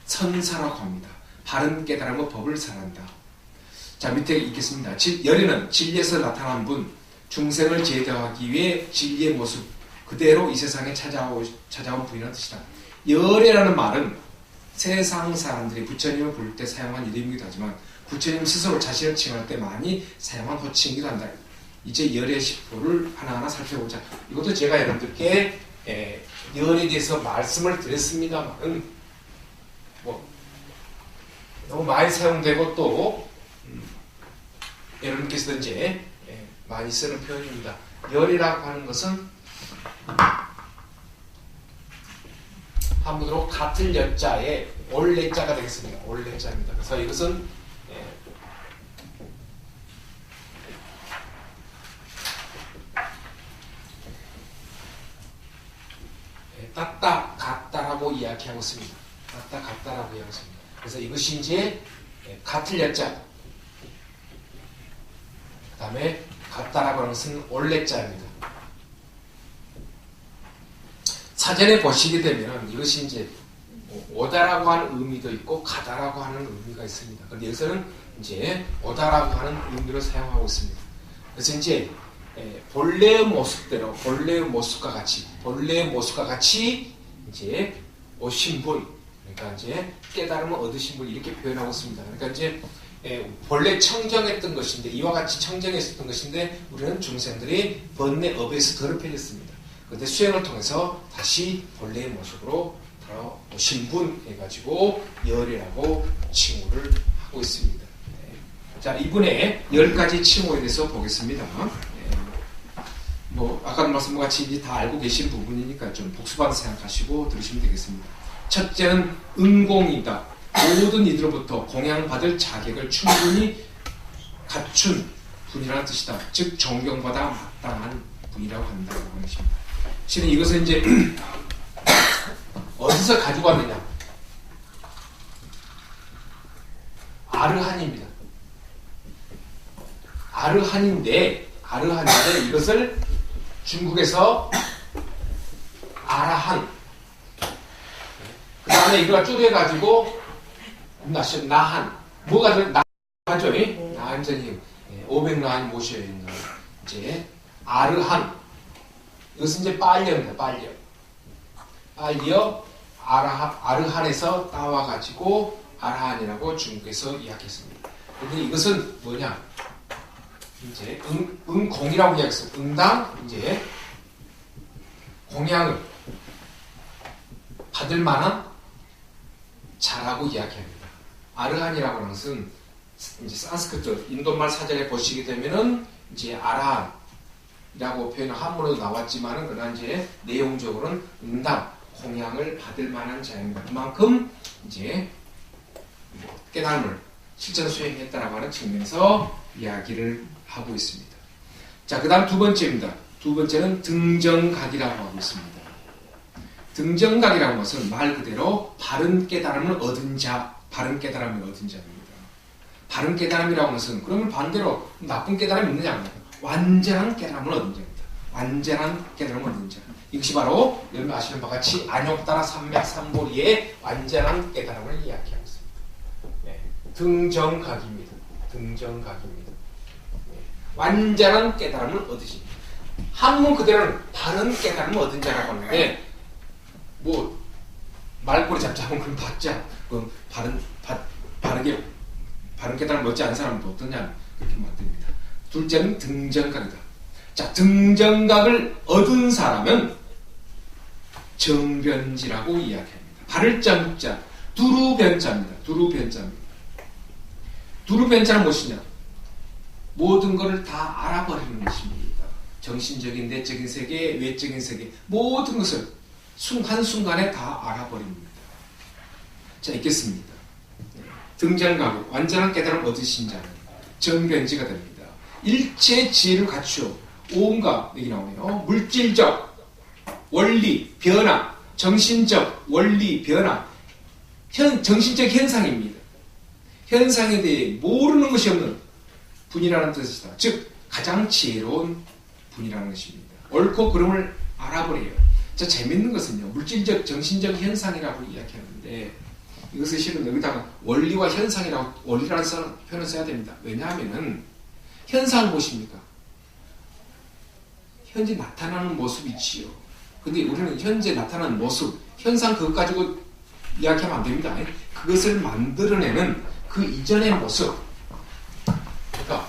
A: 선사라고 합니다. 바른 깨달음의 법을 살한다. 자, 밑에 읽겠습니다. 열애는 진리에서 나타난 분, 중생을 제도하기 위해 진리의 모습 그대로 이 세상에 찾아온 분이라는 뜻이다. 열애라는 말은 세상 사람들이 부처님을 부를 때 사용한 이름이기도 하지만 부처님 스스로 자신을 칭할 때 많이 사용한 호칭이기도 한다. 이제 열의 시포를 하나하나 살펴보자. 이것도 제가 여러분들께 열에 대해서 말씀을 드렸습니다만 뭐 너무 많이 사용되고 또 여러분께서도 이제 많이 쓰는 표현입니다. 열이라고 하는 것은 한문으로 같을 여자에 올레자가 되겠습니다. 올레자입니다. 그래서 이것은 같다, 같다라고 이야기하고 있습니다. 같다, 같다라고 이야기하고 있습니다. 그래서 이것이 이제 같을 여자, 그 다음에 같다라고 하는 것은 올레자입니다. 사전에 보시게 되면 이것이 이제 오다라고 하는 의미도 있고 가다라고 하는 의미가 있습니다. 그런데 여기서는 이제 오다라고 하는 의미로 사용하고 있습니다. 그래서 이제 본래의 모습대로 본래의 모습과 같이 이제 오신 분, 그러니까 이제 깨달음을 얻으신 분 이렇게 표현하고 있습니다. 그러니까 이제 본래 청정했던 것인데 이와 같이 청정했었던 것인데 우리는 중생들이 번뇌 업에서 더럽혀졌습니다. 그런데 수행을 통해서 다시 본래의 모습으로 돌아오신 분 해가지고 열이라고 칭호를 하고 있습니다. 자, 이분의 10가지 칭호에 대해서 보겠습니다. 뭐 아까 말씀과 같이 이제 다 알고 계신 부분이니까 좀 복습하는 생각하시고 들으시면 되겠습니다. 첫째는 은공이다. 모든 이들로부터 공양받을 자격을 충분히 갖춘 분이라는 뜻이다. 즉 존경받아 마땅한 분이라고 한다고 하는 것입니다. 실은 이것은 이제 어디서 가지고 왔느냐? 아르한입니다. 아르한인데 이것을 중국에서 아라한, 그 다음에 이거가 쪼개가지고 나한, 뭐가 나하죠? 나한전님 500나한 모셔야 있는 이제 아르한, 이것은 이제 빨려입니다. 빨려 아르한에서 따와가지고 아라한이라고 중국에서 이야기했습니다. 그런데 이것은 뭐냐? 이제 공이라고 이야기했어요. 응당 이제 공양을 받을 만한 자라고 이야기합니다. 아르한이라고 하는 것은 이제 산스크리트 인도말 사전에 보시게 되면은 이제 아라라고 표현 한문으로 나왔지만은 그러나 이제 내용적으로는 응답, 공양을 받을 만한 자입니다. 그만큼 이제 깨달음을 실전 수행했다라고 하는 측면에서 이야기를 하고 있습니다. 자, 그 다음 두 번째입니다. 두 번째는 등정각이라고 하고 있습니다. 등정각이라는 것은 말 그대로 바른 깨달음을 얻은 자, 바른 깨달음을 얻은 자입니다. 바른 깨달음이라고 하는 것은 그러면 반대로 나쁜 깨달음이 있느냐? 완전한 깨달음을 얻은 자입니다. 완전한 깨달음을 얻은 자. 이것이 바로 여러분 아시는 바와 같이 안욕따라 삼맥삼보리의 완전한 깨달음을 이야기하고 있습니다. 네. 등정각입니다. 등정각입니다. 네. 완전한 깨달음을 얻으십니다. 한문 그대로는 바른 깨달음을 얻은 자라고 하는데 뭐 말꼬리 잡자면 그럼 받자. 그럼 바른 깨달음을 얻지 않은 사람은 어떠냐? 그렇게 만듭니다. 둘째는 등정각이다. 자, 등정각을 얻은 사람은 정변지라고 이야기합니다. 발을 자묵자, 두루변자입니다. 두루변자입니다. 두루변자는 무엇이냐? 모든 것을 다 알아버리는 것입니다. 정신적인, 내적인 세계, 외적인 세계, 모든 것을 한순간에 다 알아버립니다. 자, 읽겠습니다. 등장가고 완전한 깨달음을 얻으신 자는 정변지가 됩니다. 일체 지혜를 갖추어 온갖 여기 나오네요. 물질적 원리 변화, 정신적 원리 변화, 정신적 현상입니다. 현상에 대해 모르는 것이 없는 분이라는 뜻이다. 즉 가장 지혜로운 분이라는 것입니다. 옳고 그름을 알아버려요. 자, 재밌는 것은요. 물질적, 정신적 현상이라고 이야기하는데 이것을 실은 여기다가 원리와 현상이라고 원리라는 표현을 써야 됩니다. 왜냐하면은 현상은 무엇입니까? 현재 나타나는 모습이지요. 근데 우리는 현재 나타나는 모습, 현상 그것 가지고 이야기하면 안 됩니다. 그것을 만들어내는 그 이전의 모습. 그러니까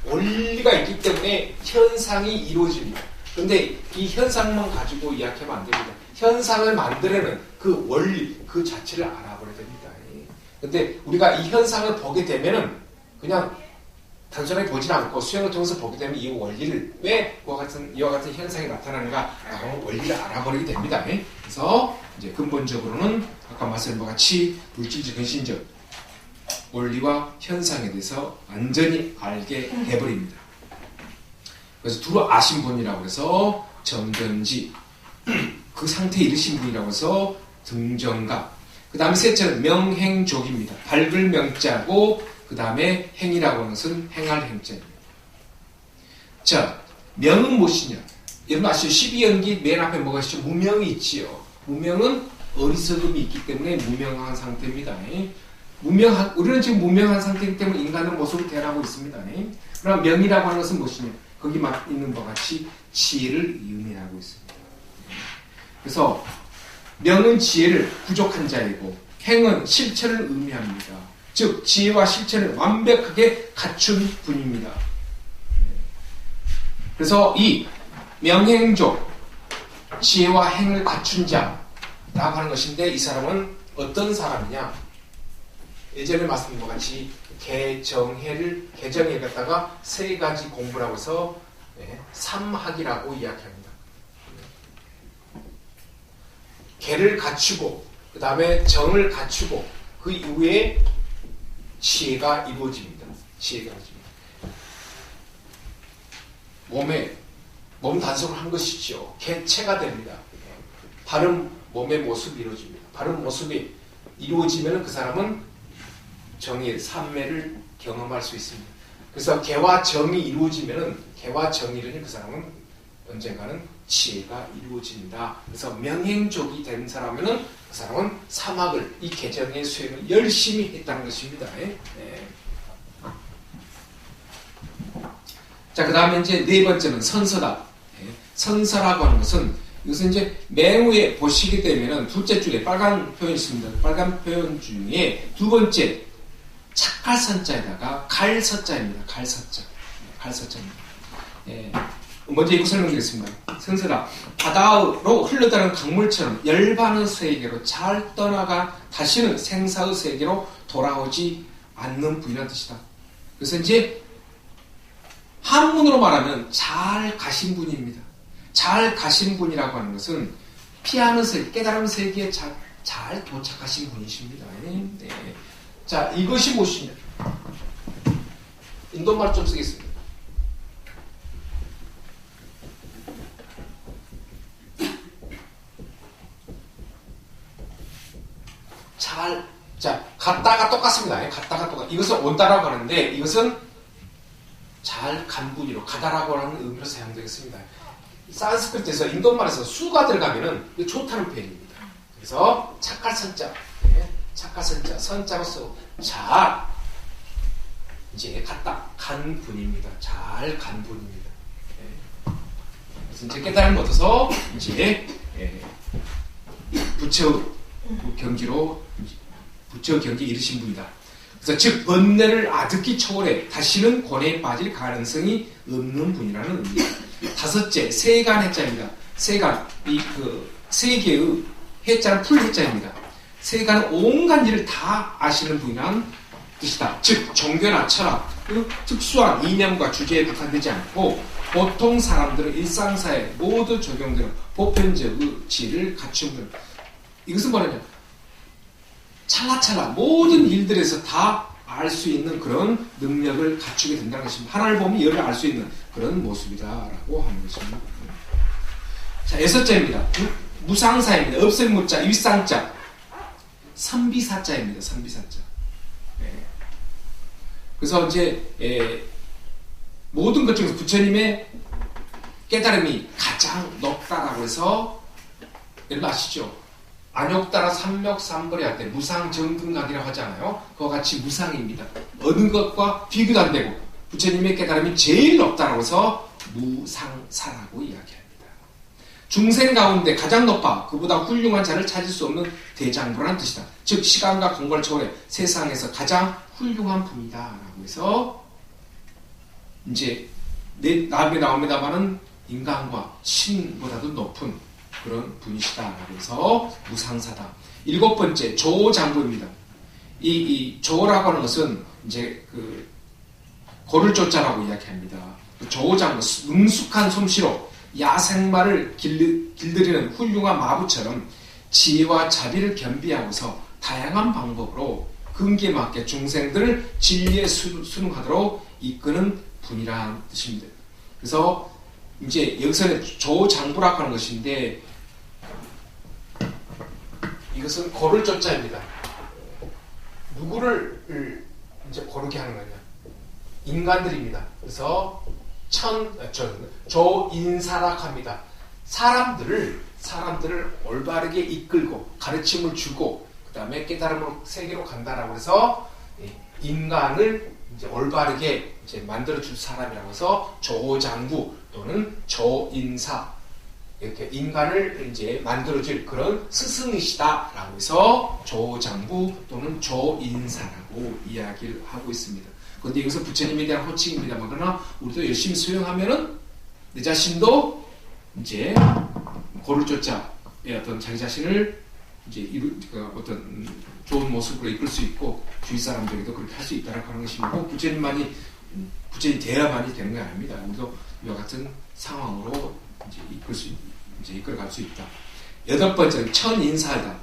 A: 원리가 있기 때문에 현상이 이루어집니다. 근데 이 현상만 가지고 이야기하면 안 됩니다. 현상을 만들어내는 그 원리, 그 자체를 알아버려야 됩니다. 근데 우리가 이 현상을 보게 되면은 그냥 단순하게 보지 않고 수행을 통해서 보게 되면 이 원리를 왜 이와 같은 현상이 나타나는가 라고 원리를 알아버리게 됩니다. 그래서 이제 근본적으로는 아까 말씀드린 것 같이 물질적, 근신적 원리와 현상에 대해서 완전히 알게 해버립니다. 그래서 두루 아신 분이라고 해서 정견지 그 상태에 이르신 분이라고 해서 등정각. 그 다음에 셋째는 명행족입니다. 밝을 명자고 그 다음에 행이라고 하는 것은 행할 행자입니다. 자, 명은 무엇이냐? 여러분 아시죠? 12연기 맨 앞에 뭐가 있죠? 무명이 있지요. 무명은 어리석음이 있기 때문에 무명한 상태입니다. 우리는 지금 무명한 상태이기 때문에 인간의 모습을 대하고 있습니다. 그럼 명이라고 하는 것은 무엇이냐? 거기 막 있는 것 같이 지혜를 의미하고 있습니다. 그래서 명은 지혜를 부족한 자이고 행은 실천을 의미합니다. 즉 지혜와 실천을 완벽하게 갖춘 분입니다. 그래서 이 명행족 지혜와 행을 갖춘 자라고 하는 것인데 이 사람은 어떤 사람이냐? 예전에 말씀드린 것 같이 개정해를 갖다가 세 가지 공부라고 해서 삼학이라고 이야기합니다. 개를 갖추고 그 다음에 정을 갖추고 그 이후에 지혜가 이루어집니다. 지혜가 이루어집니다. 몸 단속을 한 것이죠. 개체가 됩니다. 바른 몸의 모습이 이루어집니다. 바른 모습이 이루어지면 그 사람은 정의, 삼매를 경험할 수 있습니다. 그래서 개와 정이 이루어지면 개와 정이 이루어지면 그 사람은 언젠가는 지혜가 이루어진다. 그래서 명행족이 된 사람은 그 사람은 삼학을 이 개정의 수행을 열심히 했다는 것입니다. 자, 그 다음에 이제 네 번째는 선서다. 선서라고 하는 것은 이것은 이제 맨 위에 보시게 되면은 둘째 줄에 빨간 표현이 있습니다. 빨간 표현 중에 두 번째 착할 선자에다가 갈서자입니다. 갈서자. 갈서자입니다. 먼저 읽고 설명드리겠습니다. 선서다. 바다로 흘러다니는 강물처럼 열반의 세계로 잘 떠나가 다시는 생사의 세계로 돌아오지 않는 분이라는 뜻이다. 그래서 이제 한문으로 말하면 잘 가신 분입니다. 잘 가신 분이라고 하는 것은 피하는 세계, 깨달음 세계에 잘 도착하신 분이십니다. 네. 자, 이것이 무엇이냐? 인도말 좀 쓰겠습니다. 자, 갔다가 똑같습니다. 갔다가 똑같. 이것은 온다라고 하는데 이것은 잘 간 분이로 가다라고 하는 의미로 사용되겠습니다. 산스크리트에서 인도말에서 수가 들어가면은 좋다는 표현입니다. 그래서 착할 선자, 착할 선자, 선자로서 잘 이제 갔다 간 분입니다. 잘 간 분입니다. 그래서 이제 깨달음을 얻어서 이제 부처 경지에 이르신 분이다. 그래서 즉 번뇌를 아득히 초월해 다시는 고뇌에 빠질 가능성이 없는 분이라는 의미입니다. 다섯째, 세간 해자입니다. 세간, 세계의 해자는 풀 해자입니다. 세간은 온갖 일을 다 아시는 분이라는 뜻이다. 즉 종교나 철학, 특수한 이념과 주제에 국한되지 않고 보통 사람들은 일상사에 모두 적용되는 보편적의 지를 갖춘 분. 이것은 뭐냐면 찰나찰나 모든 일들에서 다 알 수 있는 그런 능력을 갖추게 된다는 것입니다. 하나를 보면 열을 알 수 있는 그런 모습이다라고 하는 것입니다. 자, 여섯째입니다. 무상사입니다. 없을 무자, 일상자, 선비사자입니다. 선비사자. 그래서 이제 모든 것 중에서 부처님의 깨달음이 가장 높다라고 해서 여러분 아시죠? 안욕따라 삼력삼벌이할 때 무상정등각이라고 하잖아요. 그와 같이 무상입니다. 어느 것과 비교도 안 되고 부처님의 깨달음이 제일 높다라고 해서 무상사라고 이야기합니다. 중생 가운데 가장 높아 그보다 훌륭한 자를 찾을 수 없는 대장부라는 뜻이다. 즉 시간과 공간을 초월해 세상에서 가장 훌륭한 분이다 라고 해서 이제 내 다음에 나옵니다만은 인간과 신보다도 높은 그런 분이시다라고 해서 무상사다. 일곱 번째 조장부입니다. 이 조라고 하는 것은 이제 고를 조자라고 이야기합니다. 조장부, 능숙한 솜씨로 야생마를 길들이는 훌륭한 마부처럼 지혜와 자비를 겸비하고서 다양한 방법으로 근기에 맞게 중생들을 진리에 순응하도록 이끄는 분이라는 뜻입니다. 그래서 이제 여기서는 조장부라고 하는 것인데 이것은 고를 조자입니다. 누구를 이제 고르게 하는 거냐? 인간들입니다. 그래서 조인사라고 합니다. 사람들을 올바르게 이끌고 가르침을 주고 그 다음에 깨달음으로 세계로 간다라고 해서 인간을 이제 올바르게 이제 만들어줄 사람이라고 해서 조장부 또는 조인사 이렇게 인간을 이제 만들어줄 그런 스승이시다라고 해서 조장부 또는 조인사라고 이야기를 하고 있습니다. 그런데 여기서 부처님에 대한 호칭입니다만 그러나 우리도 열심히 수행하면은 내 자신도 이제 고를조자의 어떤 자기 자신을 이제 어떤 좋은 모습으로 이끌 수 있고 주위 사람들에게도 그렇게 할 수 있다라고 하는 것이고 부처님 대야만이 되는 게 아닙니다. 우리도 이와 같은 상황으로 이제 이끌어갈 수 있다. 여덟 번째는 천인사이다.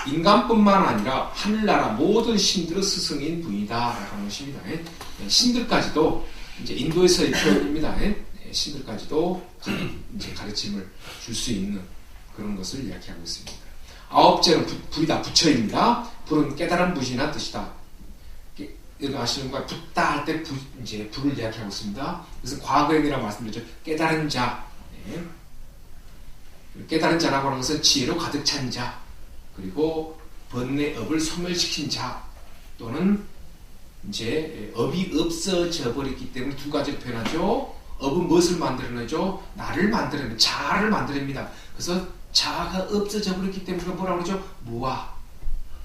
A: 인간뿐만 아니라 하늘나라 모든 신들의 스승인 분이다라고 하는 것입니다. 신들까지도 이제 인도에서의 표현입니다. 신들까지도 이제 가르침을 줄 수 있는 그런 것을 이야기하고 있습니다. 아홉째는 불이다. 부처입니다. 불은 깨달은 무신이라는 뜻이다. 여기 아시는 거야. 붓다 할 때 이제 불을 이야기하고 있습니다. 그래서 과거형이라고 말씀드렸죠. 깨달은 자. 깨달은 자라고 하는 것은 지혜로 가득 찬 자, 그리고 번뇌 업을 소멸시킨 자, 또는 이제 업이 없어져 버렸기 때문에 두 가지로 표현하죠. 업은 무엇을 만들어내죠? 나를 만들어냅니다. 자아를 만들어냅니다. 그래서 자아가 없어져 버렸기 때문에 뭐라고 그러죠? 무아.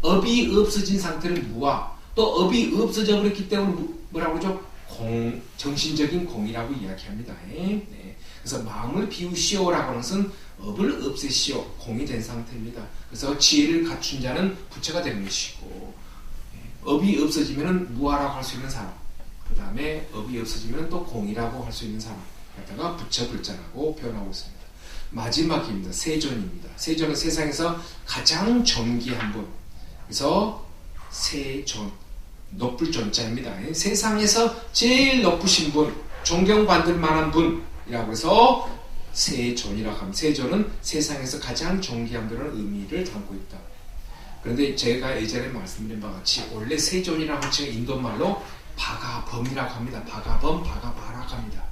A: 업이 없어진 상태는 무아. 또 업이 없어져 버렸기 때문에 뭐라고 그러죠? 공, 정신적인 공이라고 이야기합니다. 그래서 마음을 비우시오라고 하는 것은 업을 없애시오, 공이 된 상태입니다. 그래서 지혜를 갖춘 자는 부처가 되는 것이고 업이 없어지면 무아라고 할 수 있는 사람, 그 다음에 업이 없어지면 또 공이라고 할 수 있는 사람 갖다가 부처 불자라고 표현하고 있습니다. 마지막입니다. 세존입니다. 세존은 세상에서 가장 존귀한 분. 그래서 세존, 높을 존자입니다. 세상에서 제일 높으신 분, 존경받을 만한 분이라고 해서 세존이라고 합니다. 세존은 세상에서 가장 존귀한 분이라는 의미를 담고 있다. 그런데 제가 예전에 말씀드린 바와 같이 원래 세존이라고 하면 인도말로 바가범이라고 합니다. 바가범, 바가바라고 합니다.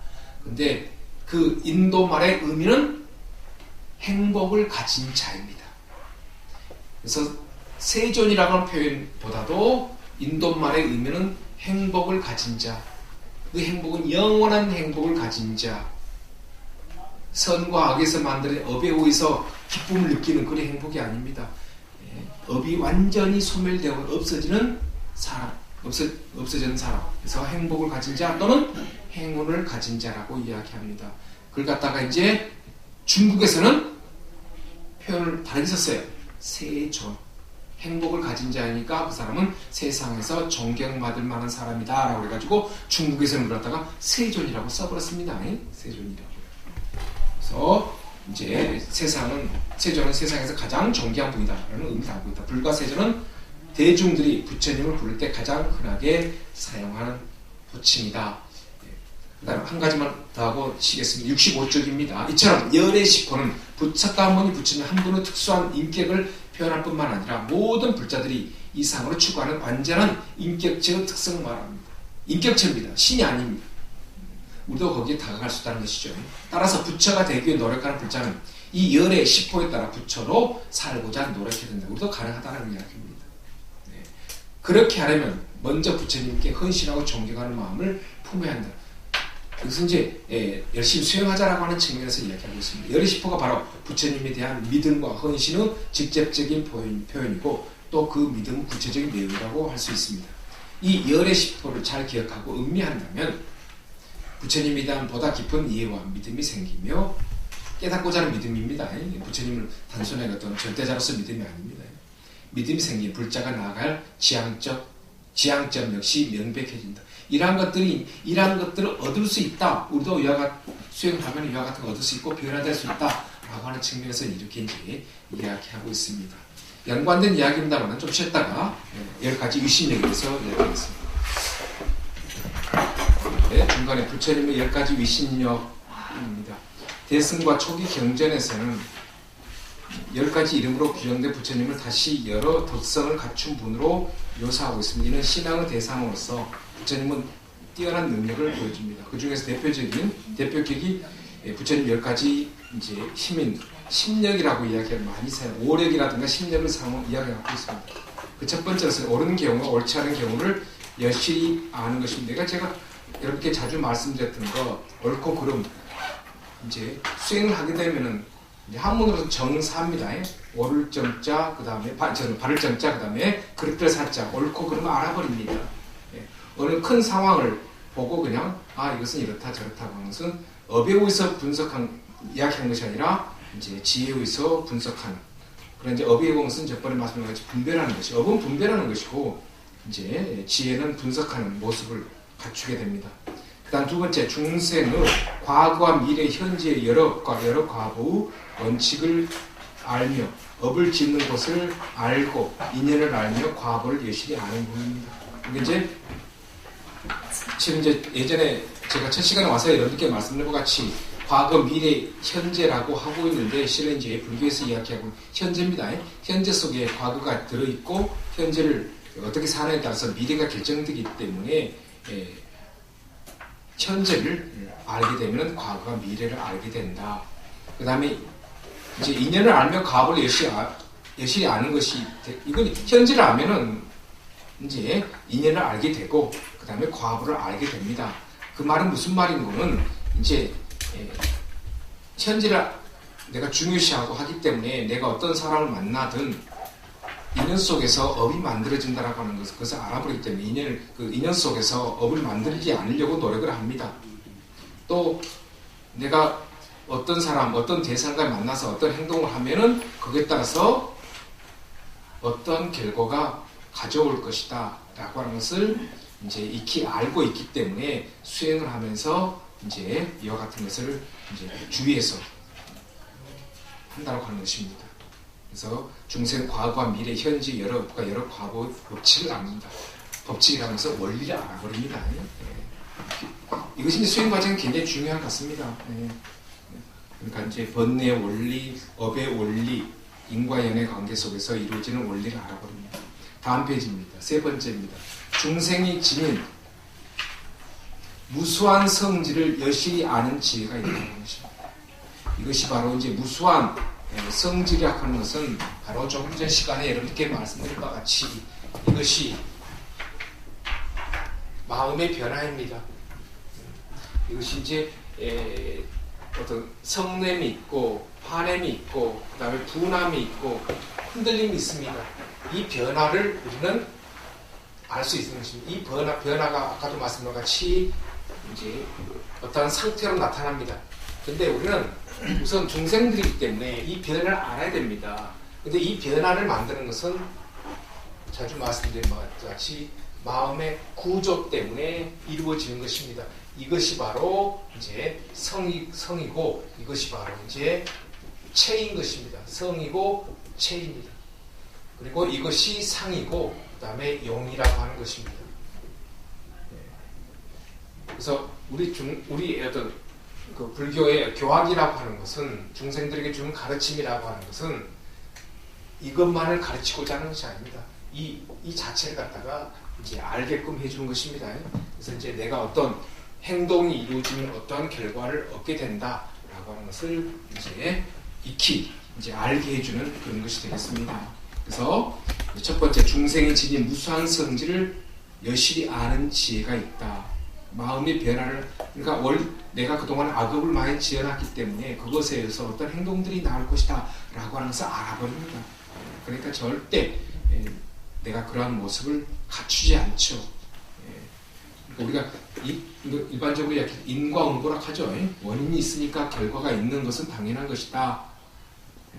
A: 근데 그 인도말의 의미는 행복을 가진 자입니다. 그래서 세존이라고 하는 표현보다도 인도말의 의미는 행복을 가진 자, 그 행복은 영원한 행복을 가진 자, 선과 악에서 만드는 업에 의해서 기쁨을 느끼는 그런 행복이 아닙니다. 업이 완전히 소멸되고 없어지는 사람, 없어지는 사람, 그래서 행복을 가진 자 또는 행운을 가진 자라고 이야기합니다. 그걸 갖다가 이제 중국에서는 표현을 다르게 썼어요. 세존, 행복을 가진 자이니까 그 사람은 세상에서 존경받을 만한 사람이다 라고 해가지고 중국에서는 그러다가 세존이라고 써버렸습니다. 세존이라고. 그래서 이제 세존은 세상에서 가장 존귀한 분이다라는 의미를 담고 있다. 불과 세존은 대중들이 부처님을 부를 때 가장 흔하게 사용하는 호칭이다. 그 다음에 한 가지만 더 하고 치겠습니다. 65쪽입니다. 이처럼 열의 시포는 석가모니 부처님 한 분의 특수한 인격을 표현할 뿐만 아니라 모든 불자들이 이상으로 추구하는 완전한 인격체의 특성을 말합니다. 인격체입니다. 신이 아닙니다. 우리도 거기에 다가갈 수 있다는 것이죠. 따라서 부처가 되기 위해 노력하는 불자는 이 열의 시포에 따라 부처로 살고자 노력해야 된다. 우리도 가능하다는 이야기입니다. 네. 그렇게 하려면 먼저 부처님께 헌신하고 존경하는 마음을 품어야 한다. 그것은 이제 열심히 수행하자라고 하는 측면에서 이야기하고 있습니다. 열의 시포가 바로 부처님에 대한 믿음과 헌신의 직접적인 표현이고 또 그 믿음은 구체적인 내용이라고 할 수 있습니다. 이 열의 시포를 잘 기억하고 음미한다면 부처님에 대한 보다 깊은 이해와 믿음이 생기며 깨닫고자 하는 믿음입니다. 부처님을 단순하게 어떤 절대자로서 믿음이 아닙니다. 믿음이 생긴 불자가 나아갈 지향점 역시 명백해진다. 이러한 것들을 얻을 수 있다. 우리도 수행하면 이와 같은 거 얻을 수 있고 변화될 수 있다. 라고 하는 측면에서 이렇게 이제 이야기하고 있습니다. 연관된 이야기입니다만 좀 쉬었다가 10가지 위신력에 대해서 이야기하겠습니다. 네, 중간에 부처님의 10가지 위신력입니다. 대승과 초기 경전에서는 10가지 이름으로 규정된 부처님을 다시 여러 덕성을 갖춘 분으로 묘사하고 있습니다. 이는 신앙의 대상으로서 부처님은 뛰어난 능력을 보여줍니다. 그 중에서 대표격이 부처님 10가지 이제 힘인 심력이라고 이야기를 많이 사용, 오력이라든가 심력을 이야기하고 있습니다. 그 첫 번째로는 옳은 경우와 옳지 않은 경우를 여실히 아는 것입니다. 제가 이렇게 자주 말씀드렸던 거, 옳고 그름, 이제 수행을 하게 되면은 한문으로는 정사입니다. 옳을 정자, 그 다음에 바를 정자, 그 다음에 그릇들 사자, 옳고 그름을 알아버립니다. 어느 큰 상황을 보고 그냥 이것은 이렇다 저렇다고 하는 것은 업에 의해서 이야기한 것이 아니라 이제 지혜에 의해서 분석하는 그런 이제 업에 의한 것은 저번에 말씀드린 것처럼 분별하는 것이 업은 분별하는 것이고 이제 지혜는 분석하는 모습을 갖추게 됩니다. 그 다음 두 번째 중생의 과거와 미래 현재의 여러 과거의 원칙을 알며 업을 짓는 것을 알고 인연을 알며 과거를 여실히 아는 부분입니다. 이게 이제 지금 이제 예전에 제가 첫 시간에 와서 여러분께 말씀드린 것 같이 과거, 미래, 현재라고 하고 있는데 실은 이제 불교에서 이야기하고 현재입니다. 현재 속에 과거가 들어있고 현재를 어떻게 사느냐에 따라서 미래가 결정되기 때문에 현재를 알게 되면 과거와 미래를 알게 된다. 그 다음에 이제 인연을 알며 과거를 여실히 아는 것이 이건 현재를 알면은 이제 인연을 알게 되고 그 다음에 과거를 알게 됩니다. 그 말은 무슨 말인 거는 이제 현재를 내가 중요시하고 하기 때문에 내가 어떤 사람을 만나든 인연 속에서 업이 만들어진다라고 하는 것을 그것을 알아보기 때문에 인연 속에서 업을 만들지 않으려고 노력을 합니다. 또 내가 어떤 사람, 어떤 대상과 만나서 어떤 행동을 하면은 거기에 따라서 어떤 결과가 가져올 것이다 라고 하는 것을 이제 익히 알고 있기 때문에 수행을 하면서 이제 이와 같은 것을 이제 주의해서 한다고 하는 것입니다. 그래서 중생 과거와 미래 현재 여러 과거 법칙을 압니다. 법칙이라고 해서 원리를 알아버립니다. 이것이 이제 수행 과정이 굉장히 중요한 것 같습니다. 그러니까 이제 번뇌의 원리, 업의 원리, 인과 연의 관계 속에서 이루어지는 원리를 알아버립니다. 다음 페이지입니다. 세 번째입니다. 중생이 지닌 무수한 성질을 여실히 아는 지혜가 있다는 것입니다. 이것이 바로 이제 무수한 성질이라고 하는 것은 바로 조금 전 시간에 여러분께 말씀드린 바와 같이 이것이 마음의 변화입니다. 이것이 이제 어떤 성냄이 있고 화냄이 있고 그 다음에 분함이 있고 흔들림이 있습니다. 이 변화를 우리는 알 수 있는 것입니다. 이 변화가 아까도 말씀드린 것 같이 이제 어떤 상태로 나타납니다. 근데 우리는 우선 중생들이기 때문에 이 변화를 알아야 됩니다. 근데 이 변화를 만드는 것은 자주 말씀드린 것 같이 마음의 구조 때문에 이루어지는 것입니다. 이것이 바로 이제 성이고 이것이 바로 이제 체인 것입니다. 성이고 체입니다. 그리고 이것이 상이고 그 다음에 용이라고 하는 것입니다. 그래서 우리 어떤 그 불교의 교학이라고 하는 것은 중생들에게 주는 가르침이라고 하는 것은 이것만을 가르치고자 하는 것이 아닙니다. 이 자체를 갖다가 이제 알게끔 해주는 것입니다. 그래서 이제 내가 어떤 행동이 이루어지면 어떠한 결과를 얻게 된다라고 하는 것을 이제 익히 이제 알게 해주는 그런 것이 되겠습니다. 그래서 첫 번째 중생이 지닌 무수한 성질을 여실히 아는 지혜가 있다. 마음의 변화를 그러니까 내가 그동안 악업을 많이 지어놨기 때문에 그것에 의해서 어떤 행동들이 나올 것이다 라고 하는 것을 알아버립니다. 그러니까 절대 내가 그러한 모습을 갖추지 않죠. 그러니까 우리가 일반적으로 인과응보라고 하죠. 원인이 있으니까 결과가 있는 것은 당연한 것이다.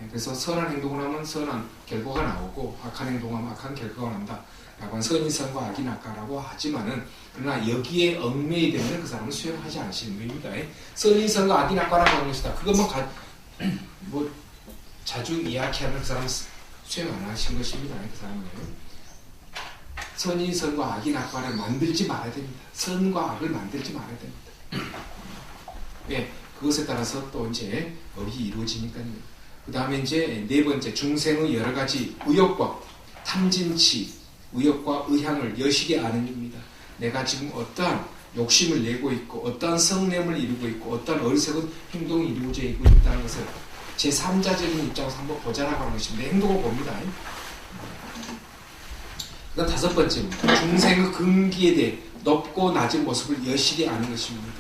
A: 그래서 선한 행동을 하면 선한 결과가 나오고 악한 행동을 하면 악한 결과가 난다. 라고 하는 선인 선과 악인 악과라고 하지만은 그러나 여기에 얽매이 되면 그 사람은 수행하지 않으시는 겁니다. 선인 선과 악인 악과라고 하는 것이다. 그것만 뭐 자주 이야기하면 그 사람은 수행 안 하신 것입니다. 그 사람은 선인 선과 악인 악과를 만들지 말아야 됩니다. 선과 악을 만들지 말아야 됩니다. 그것에 따라서 또 이제 업이 이루어지니까요. 그 다음에 이제 네 번째 중생의 여러 가지 의욕과 탐진치, 의욕과 의향을 여실히 아는 입니다. 내가 지금 어떠한 욕심을 내고 있고 어떠한 성냄을 이루고 있고 어떠한 어리석은 행동이 이루어져 있고 있다는 것을 제3자적인 입장에서 한번 보자라고 하는 것입니다. 행동을 봅니다. 그 다음 다섯 번째입니다. 중생의 근기에 대해 높고 낮은 모습을 여실히 아는 것입니다.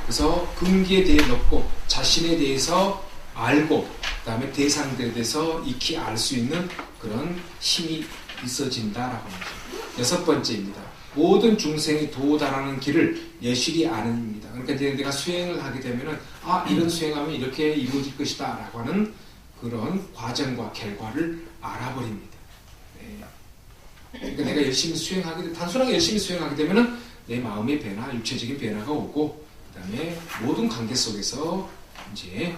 A: 그래서 근기에 대해 높고 자신에 대해서 알고 그 다음에 대상들에 대해서 익히 알 수 있는 그런 힘이 있어진다라고 합니다. 여섯 번째입니다. 모든 중생이 도달하는 길을 여실히 아는 입니다. 그러니까 이제 내가 수행을 하게 되면은 이런 수행하면 이렇게 이루어질 것이다 라고 하는 그런 과정과 결과를 알아버립니다. 그러니까 내가 열심히 단순하게 열심히 수행하게 되면은 내 마음의 변화, 육체적인 변화가 오고 그 다음에 모든 관계 속에서 이제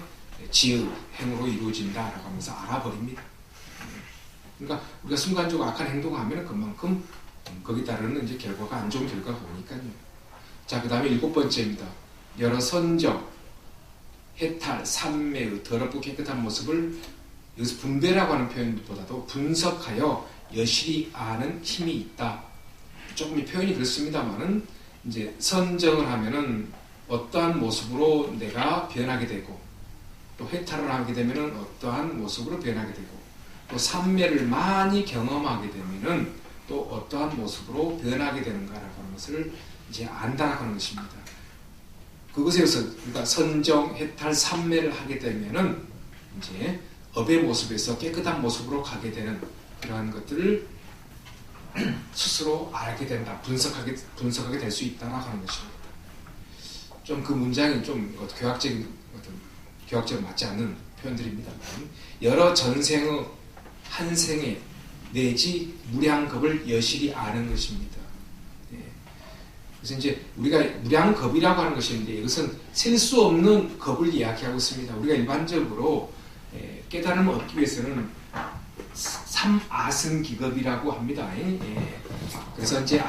A: 지의 행으로 이루어진다라고 하면서 알아버립니다. 그러니까 우리가 순간적으로 악한 행동을 하면 그만큼 거기에 따르는 이제 결과가 안 좋은 결과가 오니까요. 자, 그 다음에 일곱 번째입니다. 여러 선정, 해탈, 삼매의 더럽고 깨끗한 모습을 여기서 분배라고 하는 표현보다도 분석하여 여실히 아는 힘이 있다. 조금 이 표현이 그렇습니다만은 이제 선정을 하면은 어떠한 모습으로 내가 변하게 되고 또 해탈을 하게 되면은 어떠한 모습으로 변하게 되고 또 삼매를 많이 경험하게 되면은 또 어떠한 모습으로 변하게 되는가라고 하는 것을 이제 안다라고 하는 것입니다. 그것에 의해서 그러니까 선정, 해탈, 삼매를 하게 되면은 이제 업의 모습에서 깨끗한 모습으로 가게 되는 그러한 것들을 스스로 알게 된다, 분석하게 될 수 있다라고 하는 것입니다. 좀 그 문장이 좀 교학적으로 맞지 않는 표현들입니다. 여러 전생의 한 생에 내지 무량겁을 여실히 아는 것입니다. 그래서 이제 우리가 무량겁이라고 하는 것이 있는데 이것은 셀 수 없는 겁을 이야기하고 있습니다. 우리가 일반적으로 깨달음을 얻기 위해서는 삼아승기겁이라고 합니다. 그래서 이제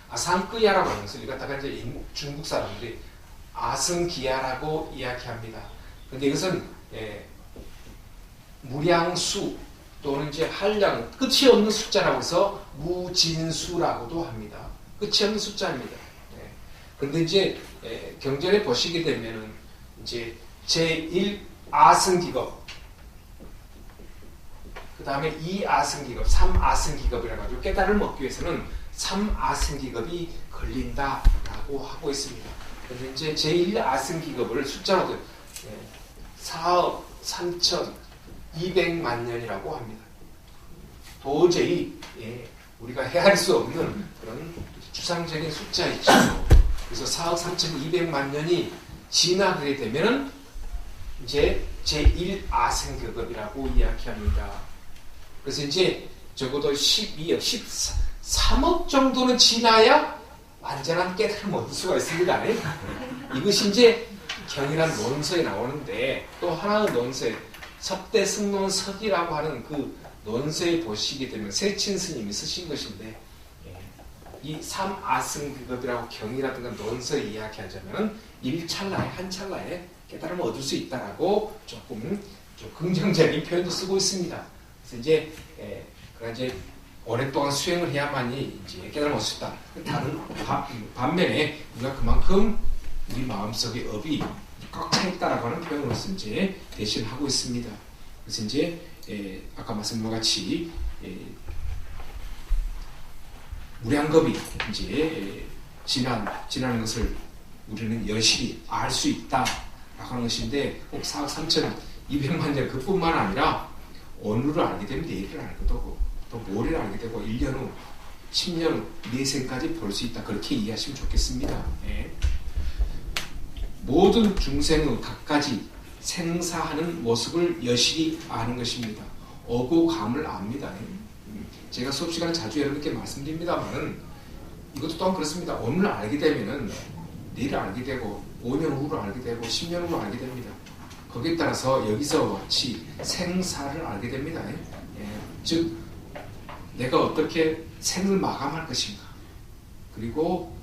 A: 아상끄야라고 하는 것을 갖다가 이제 중국 사람들이 아승기야라고 이야기합니다. 그런데 이것은 무량수 또는 이제 한량 끝이 없는 숫자라고 해서 무진수라고도 합니다. 끝이 없는 숫자입니다. 그런데 이제 경전에 보시게 되면은 이제 제1 아승기겁, 그 다음에 2 아승기겁, 3 아승기겁이라 가지고 깨달음을 얻기 위해서는 3 아승기겁이 걸린다라고 하고 있습니다. 그런데 이제 제1 아승기겁을 숫자로 4억 3,200만 년이라고 합니다. 도저히 우리가 헤아릴 수 없는 그런 추상적인 숫자이죠. 그래서 4억 3,200만 년이 지나게 되면은 이제 제1 아승기겁이라고 이야기합니다. 그래서 이제 적어도 12억, 13억 정도는 지나야 완전한 깨달음을 얻을 수가 있습니다. 이것이 이제 경이란 논서에 나오는데 또 하나의 논서에 섭대승론서기라고 하는 그 논서에 보시게 되면 세친 스님이 쓰신 것인데 이 삼아승기겁이라고 경이라든가 논서에 이야기하자면 일찰나에 한 찰나에 깨달음을 얻을 수 있다라고 조금 좀 긍정적인 표현도 쓰고 있습니다. 그래서 이제 오랫동안 수행을 해야만이 이제 깨달음을 얻을 수 있다. 다른 반면에 우리가 그만큼 우리 마음속의 업이 꽉 차 있다라고 하는 표현으로서 이제 대신하고 있습니다. 그래서 이제 아까 말씀드린 것 같이 무량겁이 이제 지나는 것을 우리는 여실히 알 수 있다라고 하는 것인데 꼭 4억 3,200만 년 그뿐만 아니라 오늘을 알게 되면 내일을 알게 되고 또 모레를 알게 되고 1년 후, 10년 후, 내생까지 볼 수 있다. 그렇게 이해하시면 좋겠습니다. 모든 중생의 각가지 생사하는 모습을 여실히 아는 것입니다. 오고 감을 압니다. 제가 수업 시간에 자주 여러분께 말씀드립니다만 이것도 또한 그렇습니다. 오늘 알게 되면은 내일 알게 되고 5년 후로 알게 되고 10년 후로 알게 됩니다. 거기에 따라서 여기서 같이 생사를 알게 됩니다. 즉 내가 어떻게 생을 마감할 것인가, 그리고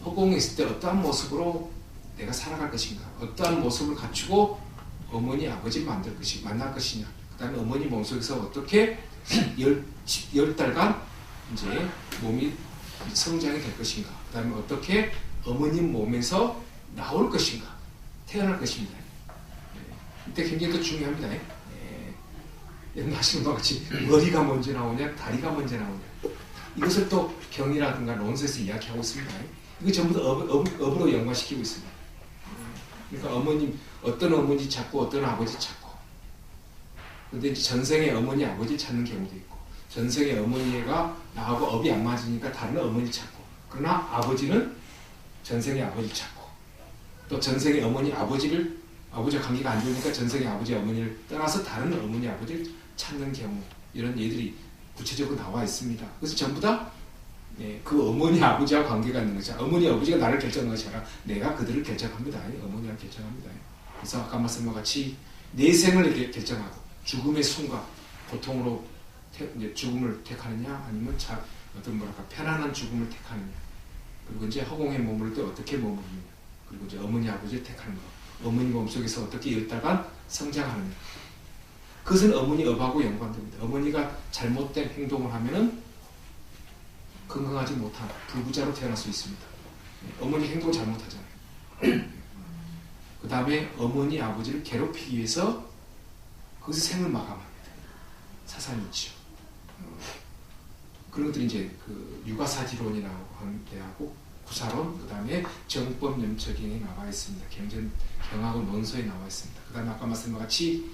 A: 허공에 있을 때 어떠한 모습으로 내가 살아갈 것인가, 어떠한 모습을 갖추고 어머니 아버지를 만날 것이냐, 그 다음에 어머니 몸속에서 어떻게 10달간 이제 몸이 성장이 될 것인가, 그 다음에 어떻게 어머님 몸에서 나올 것인가, 태어날 것입니다. 이때 굉장히 더 중요합니다. 여러분 하시는 것 같이 머리가 먼저 나오냐, 다리가 먼저 나오냐, 이것을 또 경이라든가 논설에서 이야기하고 있습니다. 이거 전부 다 업으로 연관시키고 있습니다. 그러니까 어떤 어머니 찾고 어떤 아버지 찾고, 근데 이제 전생에 어머니 아버지 찾는 경우도 있고, 전생에 어머니가 나하고 업이 안 맞으니까 다른 어머니 찾고, 그러나 아버지는 전생에 아버지 찾고, 또 전생에 어머니 아버지와 관계가 안 좋으니까 전생에 아버지 어머니를 떠나서 다른 어머니 아버지를 찾는 경우, 이런 예들이 구체적으로 나와 있습니다. 그래서 전부 다 그 어머니 아버지와 관계가 있는 것이, 어머니 아버지가 나를 결정한 것이 아니라 내가 그들을 결정합니다. 어머니가 결정합니다. 그래서 아까 말씀과 같이 내생을 결정하고 죽음의 순간 고통으로 이제 죽음을 택하느냐, 아니면 편안한 죽음을 택하느냐, 그리고 이제 허공에 머무를 때 어떻게 머무르느냐, 그리고 이제 어머니 아버지를 택하는 것, 어머니 몸속에서 어떻게 10달간 성장하느냐, 그것은 어머니 업하고 연관됩니다. 어머니가 잘못된 행동을 하면은 건강하지 못한 불구자로 태어날 수 있습니다. 어머니 행동 잘못하잖아요. 그 다음에 어머니 아버지를 괴롭히기 위해서 거기서 생을 마감합니다. 사상이 있죠. 그런 것들이 이제 그 육아사지론이라고 하는 데하고 구사론, 그 다음에 정법 염처경에 나와 있습니다. 경하고 논서에 나와 있습니다. 그 다음에 아까 말씀과 같이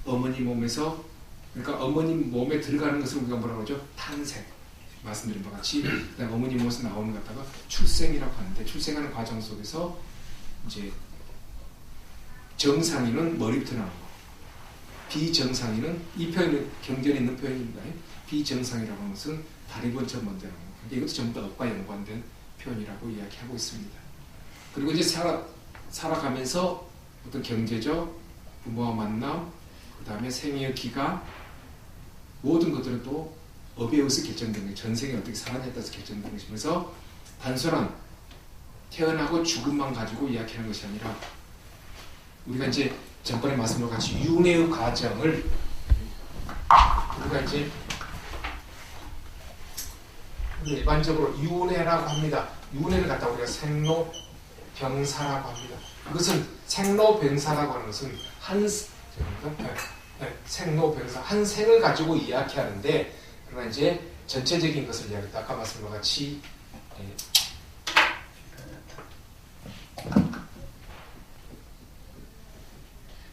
A: 어머니 몸에서, 그러니까 어머니 몸에 들어가는 것을 우리가 뭐라고 하죠? 탄생. 말씀드린 바와 같이, 그 다음에 어머니 몸에서 나오는 것 같다가 출생이라고 하는데, 출생하는 과정 속에서 이제 정상인은 머리부터 나오고, 비정상인은 이 표현은 경전에 있는 표현입니다. 비정상이라고 하는 것은 다리 번쩍 먼데라는 거. 이것도 전부 다 업과 연관된 표현이라고 이야기하고 있습니다. 그리고 이제 살아가면서 어떤 경제적 부모와 만남, 그 다음에 생애의 기간, 모든 것들은 또 업에 의해서 결정되는 거예요. 전생에 어떻게 살았냐에 따라서 결정되는 것이면서 단순한 태어나고 죽음만 가지고 이야기하는 것이 아니라 우리가 이제 전번에 말씀드린 같이 윤회의 과정을 우리가 이제 일반적으로 윤회라고 합니다. 윤회를 갖다 우리가 생로병사라고 합니다. 그것은 생로병사라고 하는 것은 생로병사 한 생을 가지고 이야기하는데 그러나 이제 전체적인 것을 이야기했다. 아까 말씀드린 것 같이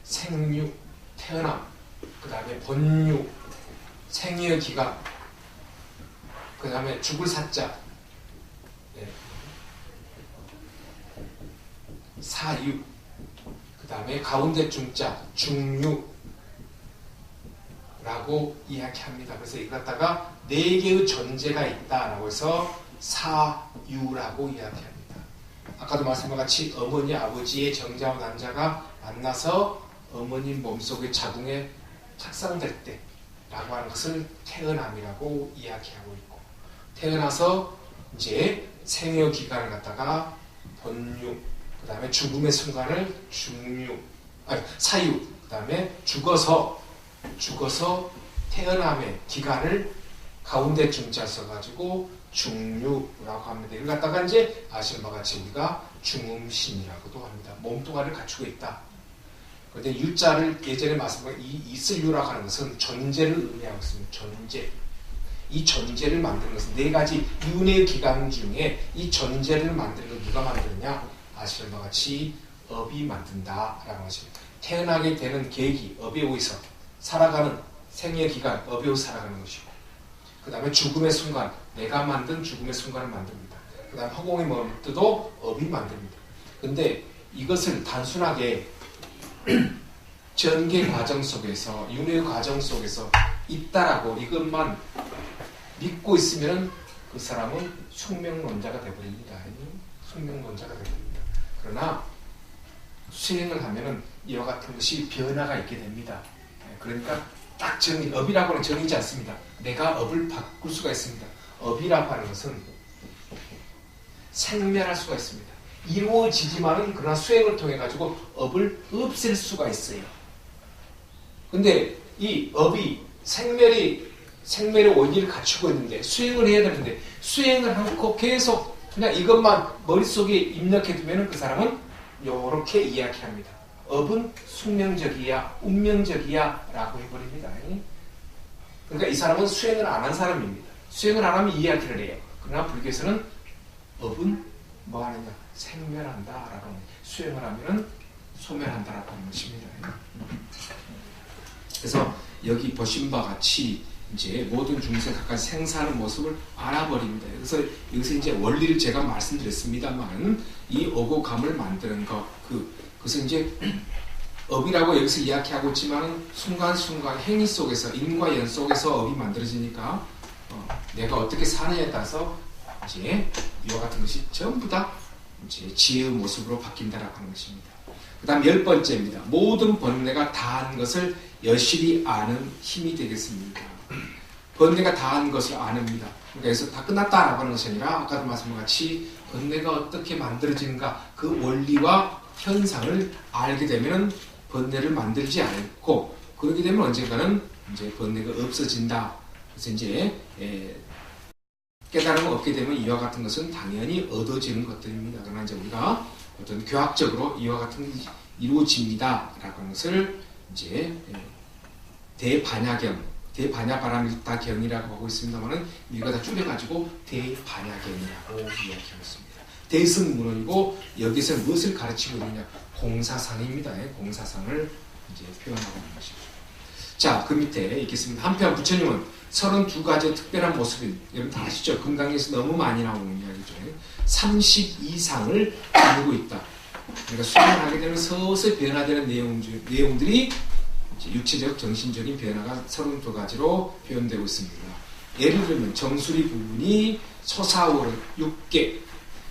A: 생류, 태어남, 그 다음에 번류, 생의 기간, 그 다음에 죽을 사자, 사유, 그 다음에 가운데 중자, 중유라고 이야기합니다. 그래서 이걸 갖다가 4개의 존재가 있다라고 해서 사유라고 이야기합니다. 아까도 말씀한 같이 어머니, 아버지의 정자와 남자가 만나서 어머니 몸속의 자궁에 착상될 때 라고 하는 것을 태어남이라고 이야기하고 있고 태어나서 이제 생의 기간을 갖다가 번유 그 다음에 죽음의 순간을 사유 그 다음에 죽어서 태어남의 기간을 가운데 중자 써가지고 중유라고 합니다. 이걸 갖다가 이제 아시는 바와 같이 우리가 중음신이라고도 합니다. 몸뚱아리를 갖추고 있다. 그런데 유자를 예전에 말씀드린 있을 유라고 하는 것은 존재를 의미하고 있습니다. 존재. 이 존재를 만드는 것은 4가지 윤회의 기간 중에 이 존재를 만드는 건 누가 만드느냐? 아시는 바와 같이 업이 만든다라고 하십니다. 태어나게 되는 계기, 업에 의해서 살아가는 생의 기간, 업에 의해서 살아가는 것이고 그 다음에 죽음의 순간, 내가 만든 죽음의 순간을 만듭니다. 그 다음에 허공의 멈때도 업이 만듭니다. 근데 이것을 단순하게 전개 과정 속에서 윤회 과정 속에서 있다라고 이것만 믿고 있으면 그 사람은 숙명론자가 되어버립니다. 숙명론자가 되어버립니다. 그러나 수행을 하면은 이와 같은 것이 변화가 있게 됩니다. 그러니까 딱 업이라고 하는 정의지 않습니다. 내가 업을 바꿀 수가 있습니다. 업이라고 하는 것은 생멸할 수가 있습니다. 이루어지지만은 그러나 수행을 통해 가지고 업을 없앨 수가 있어요. 근데 이 업이 생멸의 원리를 갖추고 있는데 수행을 해야 되는데 수행을 하고 계속 그냥 이것만 머릿속에 입력해 두면은 그 사람은 요렇게 이야기합니다. 업은 숙명적이야, 운명적이야 라고 해버립니다. 그러니까 이 사람은 수행을 안 한 사람입니다. 수행을 안 하면 이야기를 해요. 그러나 불교에서는 업은 뭐 하느냐? 생멸한다 라고 합니다. 수행을 하면은 소멸한다 라고 하는 것입니다. 그래서 여기 보신 바와 같이 이제 모든 중생 각각 생사하는 모습을 알아버립니다. 그래서 여기서 이제 원리를 제가 말씀드렸습니다만 이 오고 감을 만드는 것, 그것은 이제 업이라고 여기서 이야기하고 있지만 순간순간 행위 속에서 인과 연 속에서 업이 만들어지니까 내가 어떻게 사느냐에 따라서 이제 이와 같은 것이 전부 다 이제 지혜의 모습으로 바뀐다라고 하는 것입니다. 그 다음 10번째입니다. 모든 번뇌가 다한 것을 여실히 아는 힘이 되겠습니다. 번뇌가 다한 것을 아닙니다. 그러니까 여기서 다 끝났다라고 하는 것이 아니라 아까도 말씀한 같이 번뇌가 어떻게 만들어지는가 그 원리와 현상을 알게 되면 번뇌를 만들지 않고 그렇게 되면 언젠가는 이제 번뇌가 없어진다. 그래서 이제 깨달음을 얻게 되면 이와 같은 것은 당연히 얻어지는 것들입니다. 그러나 이제 우리가 어떤 교학적으로 이와 같은 것이 이루어집니다. 라고 하는 것을 이제 대반야경이라고 하고 있습니다만은 이거 다 줄여가지고 대반야경이라고 이야기하고 있습니다. 대승문헌이고 여기서 무엇을 가르치고 있느냐? 공사상입니다. 공사상을 이제 표현하고 있는 것입니다. 자, 그 밑에 있겠습니다. 한편 부처님은 32가지의 특별한 모습이 여러분 다 아시죠? 금강에서 너무 많이 나오는 이야기죠. 30 이상을 가지고 있다. 그러니까 수행을 하게 되면 서서히 변화되는 내용들이 이제 육체적, 정신적인 변화가 32가지로 표현되고 있습니다. 예를 들면 정수리 부분이 솟아오른 육계,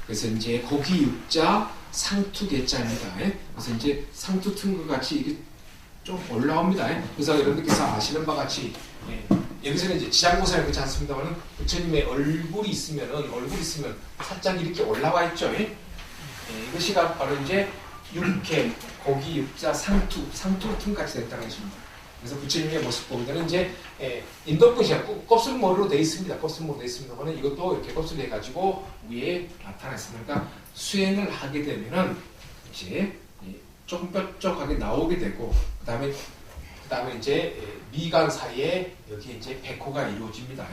A: 그래서 이제 고기 육자, 상투 개자입니다. 그래서 이제 상투 튼 것 같이 이게 좀 올라옵니다. 그래서 여러분들께서 아시는 바와 같이 여기서는 이제 지장고사를 그렇지 않습니다만 부처님의 얼굴이 있으면 살짝 이렇게 올라와 있죠. 이것이 바로 이제 육계, 고기 육자, 상투 튼 같이 됐다는 것입니다. 그래서 부처님의 모습 보면은 이제 인도분이야 곱슬머리로 되어 있습니다. 곱슬머리로 되어 있습니다만 이것도 이렇게 곱슬 해가지고 위에 나타났으니까 수행을 하게 되면은 이제 조금 뾰족하게 나오게 되고 그 다음에 이제 미간 사이에 여기 이제 백호가 이루어집니다.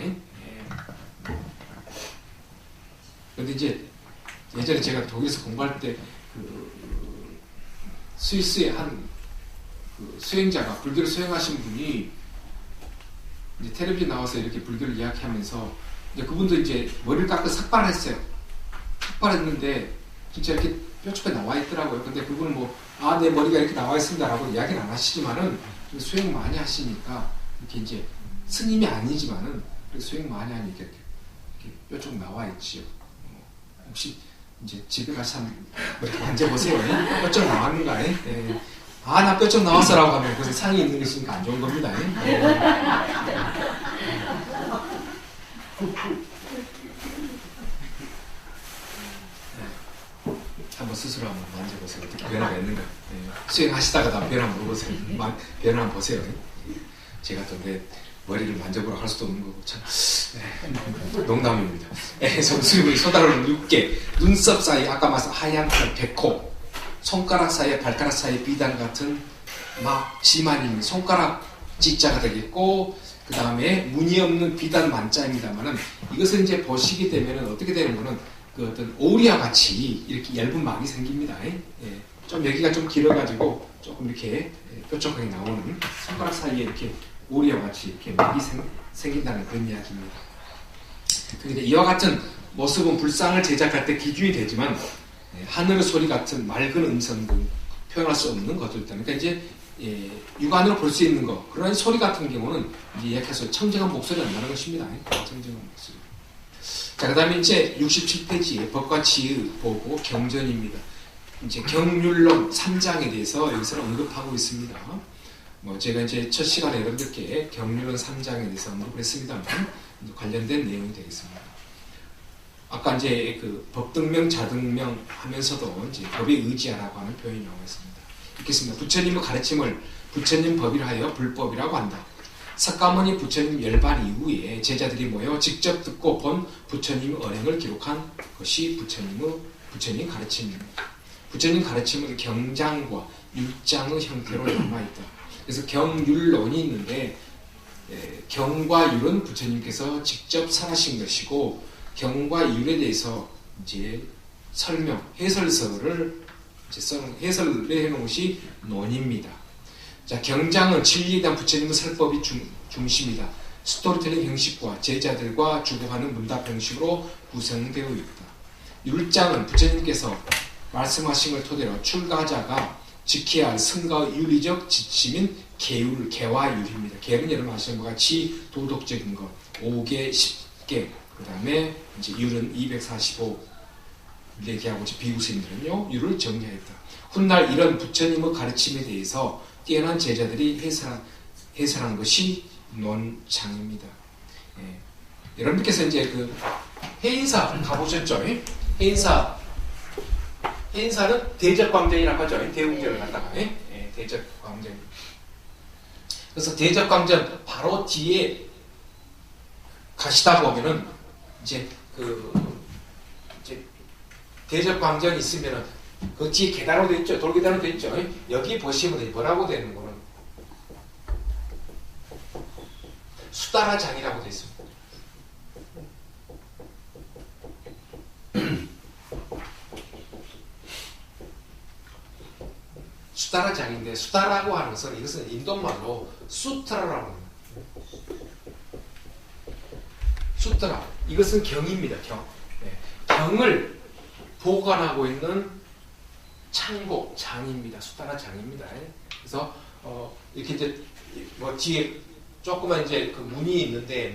A: 그런데 이제 예전에 제가 독일에서 공부할 때 스위스의 한 수행자가 불교를 수행하신 분이 이제 텔레비전 나와서 이렇게 불교를 이야기하면서 이제 그분도 이제 머리를 깎고 삭발을 했어요. 삭발했는데 진짜 이렇게 뾰족하게 나와 있더라고요. 근데 그분은 내 머리가 이렇게 나와 있습니다라고 이야기는 안 하시지만은 수행 많이 하시니까 이렇게 이제 스님이 아니지만은 수행 많이 하니까 이렇게 뾰족 나와 있지요. 혹시 이제 집에 가서 이렇게 만져보세요. 뾰족 나왔는가? 나 뼈 좀 나왔어라고 하면 그것은 상이 있는 것이니까 안 좋은 겁니다. 한번 스스로 한번 만져보세요. 어떻게 변화가 있는가. 수행하시다가 변화 물어보세요. 변화 한번 보세요. 제가 또 내 머리를 만져보라 할 수도 없는 거고 참 농담입니다. 정수리 쏟아오르는 육계, 눈썹 사이 아까 말씀 하얀 털 백호, 손가락 사이에 발가락 사이에 비단 같은 막 지만이 손가락 지자가 되겠고 그 다음에 무늬 없는 비단 만자입니다만은 이것을 이제 보시게 되면은 어떻게 되는 거는 그 어떤 오리와 같이 이렇게 얇은 막이 생깁니다. 좀 여기가 좀 길어가지고 조금 이렇게 뾰족하게 나오는 손가락 사이에 이렇게 오리와 같이 이렇게 막이 생긴다는 그런 이야기입니다. 그런데 이와 같은 모습은 불상을 제작할 때 기준이 되지만 하늘의 소리 같은 맑은 음성 등 표현할 수 없는 것들 때문에 그러니까 이제 육안으로 볼 수 있는 것 그런 소리 같은 경우는 이제 이야기해서 청정한 목소리 안 나는 것입니다. 청정한 목소리. 자, 그 다음에 이제 67페이지에 법과 지의 보고 경전입니다. 이제 경률론 3장에 대해서 여기서 언급하고 있습니다. 제가 이제 첫 시간에 여러분들께 경률론 3장에 대해서 언급을 했습니다만 관련된 내용이 되겠습니다. 아까 이제 그 법등명, 자등명 하면서도 이제 법에 의지하라고 하는 표현이 나와 있습니다. 읽겠습니다. 부처님의 가르침을 부처님 법이라 하여 불법이라고 한다. 석가모니 부처님 열반 이후에 제자들이 모여 직접 듣고 본 부처님의 언행을 기록한 것이 부처님 가르침입니다. 부처님 가르침은 경장과 율장의 형태로 남아있다. 그래서 경율론이 있는데 경과 율은 부처님께서 직접 설하신 것이고 경과 율에 대해서 이제 설명, 해설서를 이제 해설을 해놓은 것이 논입니다. 자, 경장은 진리에 대한 부처님의 설법이 중심이다. 스토리텔링 형식과 제자들과 주고하는 문답 형식으로 구성되어 있다. 율장은 부처님께서 말씀하신 걸 토대로 출가자가 지켜야 할 성가의 윤리적 지침인 계와율입니다. 계는 여러분 아시는 것 같이 도덕적인 것, 5개, 10개, 그 다음에 이제 율은 245 얘기하고 비구스님들은요 율을 정리했다. 훗날 이런 부처님의 가르침에 대해서 뛰어난 제자들이 해설한 것이 논장입니다. 여러분께서 이제 그 해인사 가보셨죠? 해인사는 대적광전이라고 하죠. 대웅전을 갖다가 대적광전. 그래서 대적광전 바로 뒤에 가시다 보면은 이제 대적광전이 있으면은 그 뒤에 계단으로 돼 있죠. 돌계단으로 돼 있죠. 여기 보시면 뭐라고 되는 거는 수다라장이라고 돼 있습니다. 수다라장인데 수다라고 하는 것은 이것은 인도말로 수트라라고 합니다. 수트라. 이것은 경입니다. 경. 경을 보관하고 있는 창고, 장입니다. 수다라 장입니다. 그래서 이렇게 이제 뭐 뒤에 조그만 이제 그 문이 있는데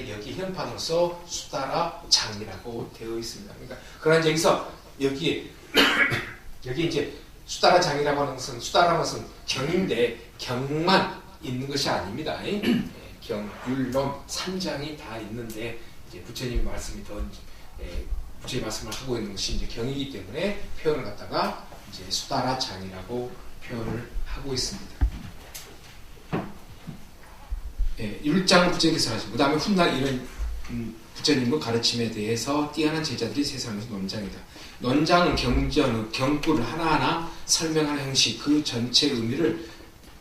A: 여기 현판으로서 수다라 장이라고 되어 있습니다. 그러니까 그러나 여기서 여기 이제 수다라 장이라고 하는 것은 수다라는 것은 경인데 경만 있는 것이 아닙니다. 경, 율론, 삼장이 다 있는데 이제 부처님 말씀이 더 부처님 말씀을 하고 있는 것이 이제 경이기 때문에 표현을 갖다가 이제 수다라 장이라고 표현을 하고 있습니다. 율장을 부처님께서 하시고 그 다음에 훗날 이런 부처님의 가르침에 대해서 뛰어난 제자들이 세상에서 논장이다. 논장은 경구를 하나하나 설명하는 형식, 그 전체 의미를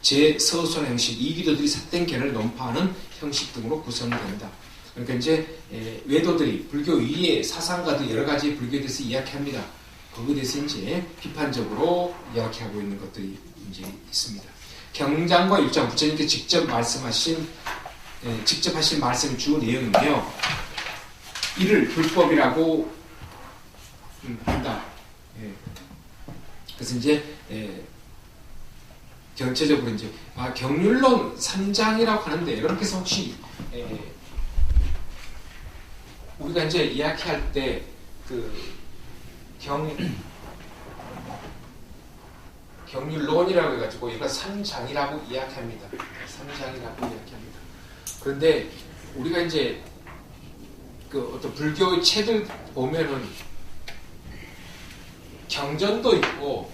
A: 제서술하는 형식, 이기도들이 삿된 견해를 논파하는 형식 등으로 구성된다. 그러니까 이제 외도들이 불교 위에 사상가들 여러 가지 불교에 대해서 이야기합니다. 거기에 대해서 이제 비판적으로 이야기하고 있는 것들이 이제 있습니다. 경장과 율장, 부처님께 직접 하신 말씀의 주 내용인데요. 이를 불법이라고 한다. 그래서 이제 전체적으로 이제 경률론 3장이라고 하는데 이렇게 해서 혹시 우리가 이제 이야기할 때 그 경률론이라고 해가지고 이거 3장이라고 이야기합니다. 3장이라고 이야기합니다. 그런데 우리가 이제 그 어떤 불교의 책을 보면은 경전도 있고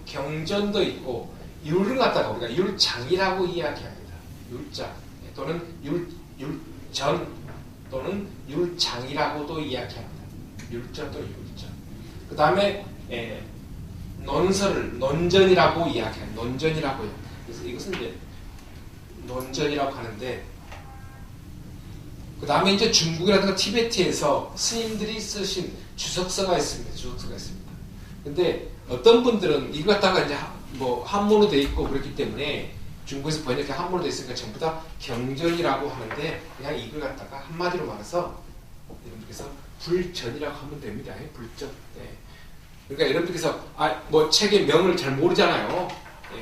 A: 경전도 있고 율을 갖다가 우리가 율장이라고 이야기합니다. 율장 또는 율전 또는 율장이라고도 이야기합니다. 율전 또는 율전. 그 다음에 논설을 논전이라고 이야기합니다. 논전이라고 해요. 그래서 이것은 이제 논전이라고 하는데 그 다음에 이제 중국이라든가 티베트에서 스님들이 쓰신 주석서가 있습니다. 근데 어떤 분들은 이거 갖다가 이제 뭐 한문으로 돼 있고 그렇기 때문에 중국에서 번역해 한문으로 돼 있으니까 전부 다 경전이라고 하는데 그냥 이걸 갖다가 한마디로 말해서 여러분께서 불전이라고 하면 됩니다. 불전. 네. 그러니까 여러분께서 뭐 책의 명을 잘 모르잖아요.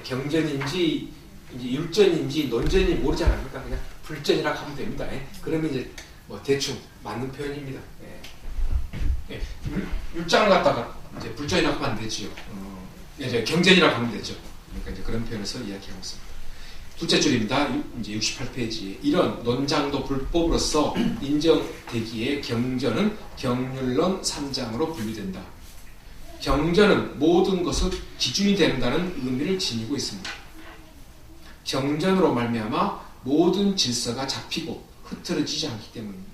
A: 경전인지 이제 율전인지 논전인지 모르잖아요. 그러니까 그냥 불전이라고 하면 됩니다. 그러면 이제 뭐 대충 맞는 표현입니다. 율장을 갖다가 이제 불전이라고 하면 안 되지요. 이제 경전이라고 하면 되죠. 그러니까 이제 그런 표현에서 이야기하고 있습니다. 둘째 줄입니다. 이제 68페이지에 이런 논장도 불법으로서 인정되기에 경전은 경률론 3장으로 분류된다. 경전은 모든 것의 기준이 된다는 의미를 지니고 있습니다. 경전으로 말미암아 모든 질서가 잡히고 흐트러지지 않기 때문입니다.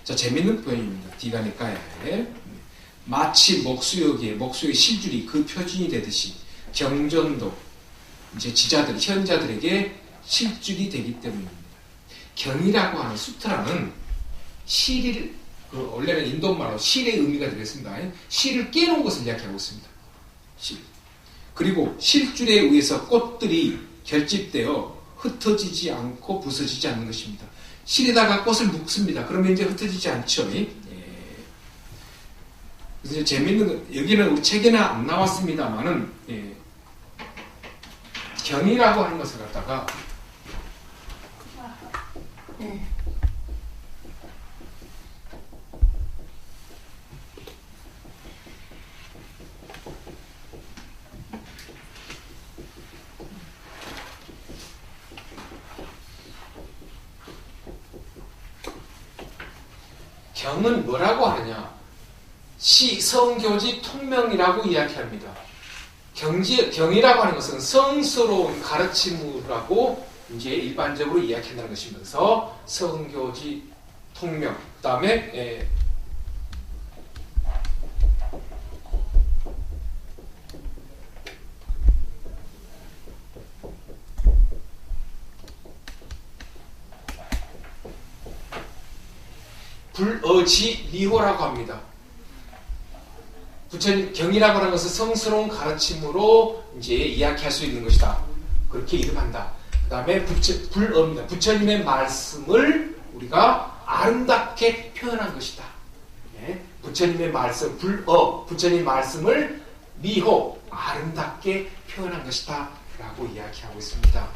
A: 자, 재밌는 표현입니다. 디가니까야에 마치 목수역의 실줄이 그 표준이 되듯이 경전도 이제 지자들, 현자들에게 실줄이 되기 때문입니다. 경이라고 하는 수트라는 실을 원래는 인도말로 실의 의미가 되겠습니다. 실을 깨놓은 것을 이야기하고 있습니다. 실. 그리고 실줄에 의해서 꽃들이 결집되어 흩어지지 않고 부서지지 않는 것입니다. 실에다가 꽃을 묶습니다. 그러면 이제 흩어지지 않죠. 그래서 재밌는 건 여기는 우리 책에는 안 나왔습니다만은 경이라고 하는 것을 갖다가 경은 뭐라고 하느냐? 성교지 통명이라고 이야기합니다. 경이라고 하는 것은 성스러운 가르침이라고 이제 일반적으로 이야기한다는 것이면서 성교지 통명. 그 다음에 불어지 리호라고 합니다. 부처님 경이라고 하는 것은 성스러운 가르침으로 이제 이야기할 수 있는 것이다. 그렇게 이름한다. 그 다음에 불어입니다. 부처님의 말씀을 우리가 아름답게 표현한 것이다. 부처님의 말씀, 불어, 부처님 말씀을 미호, 아름답게 표현한 것이다 라고 이야기하고 있습니다.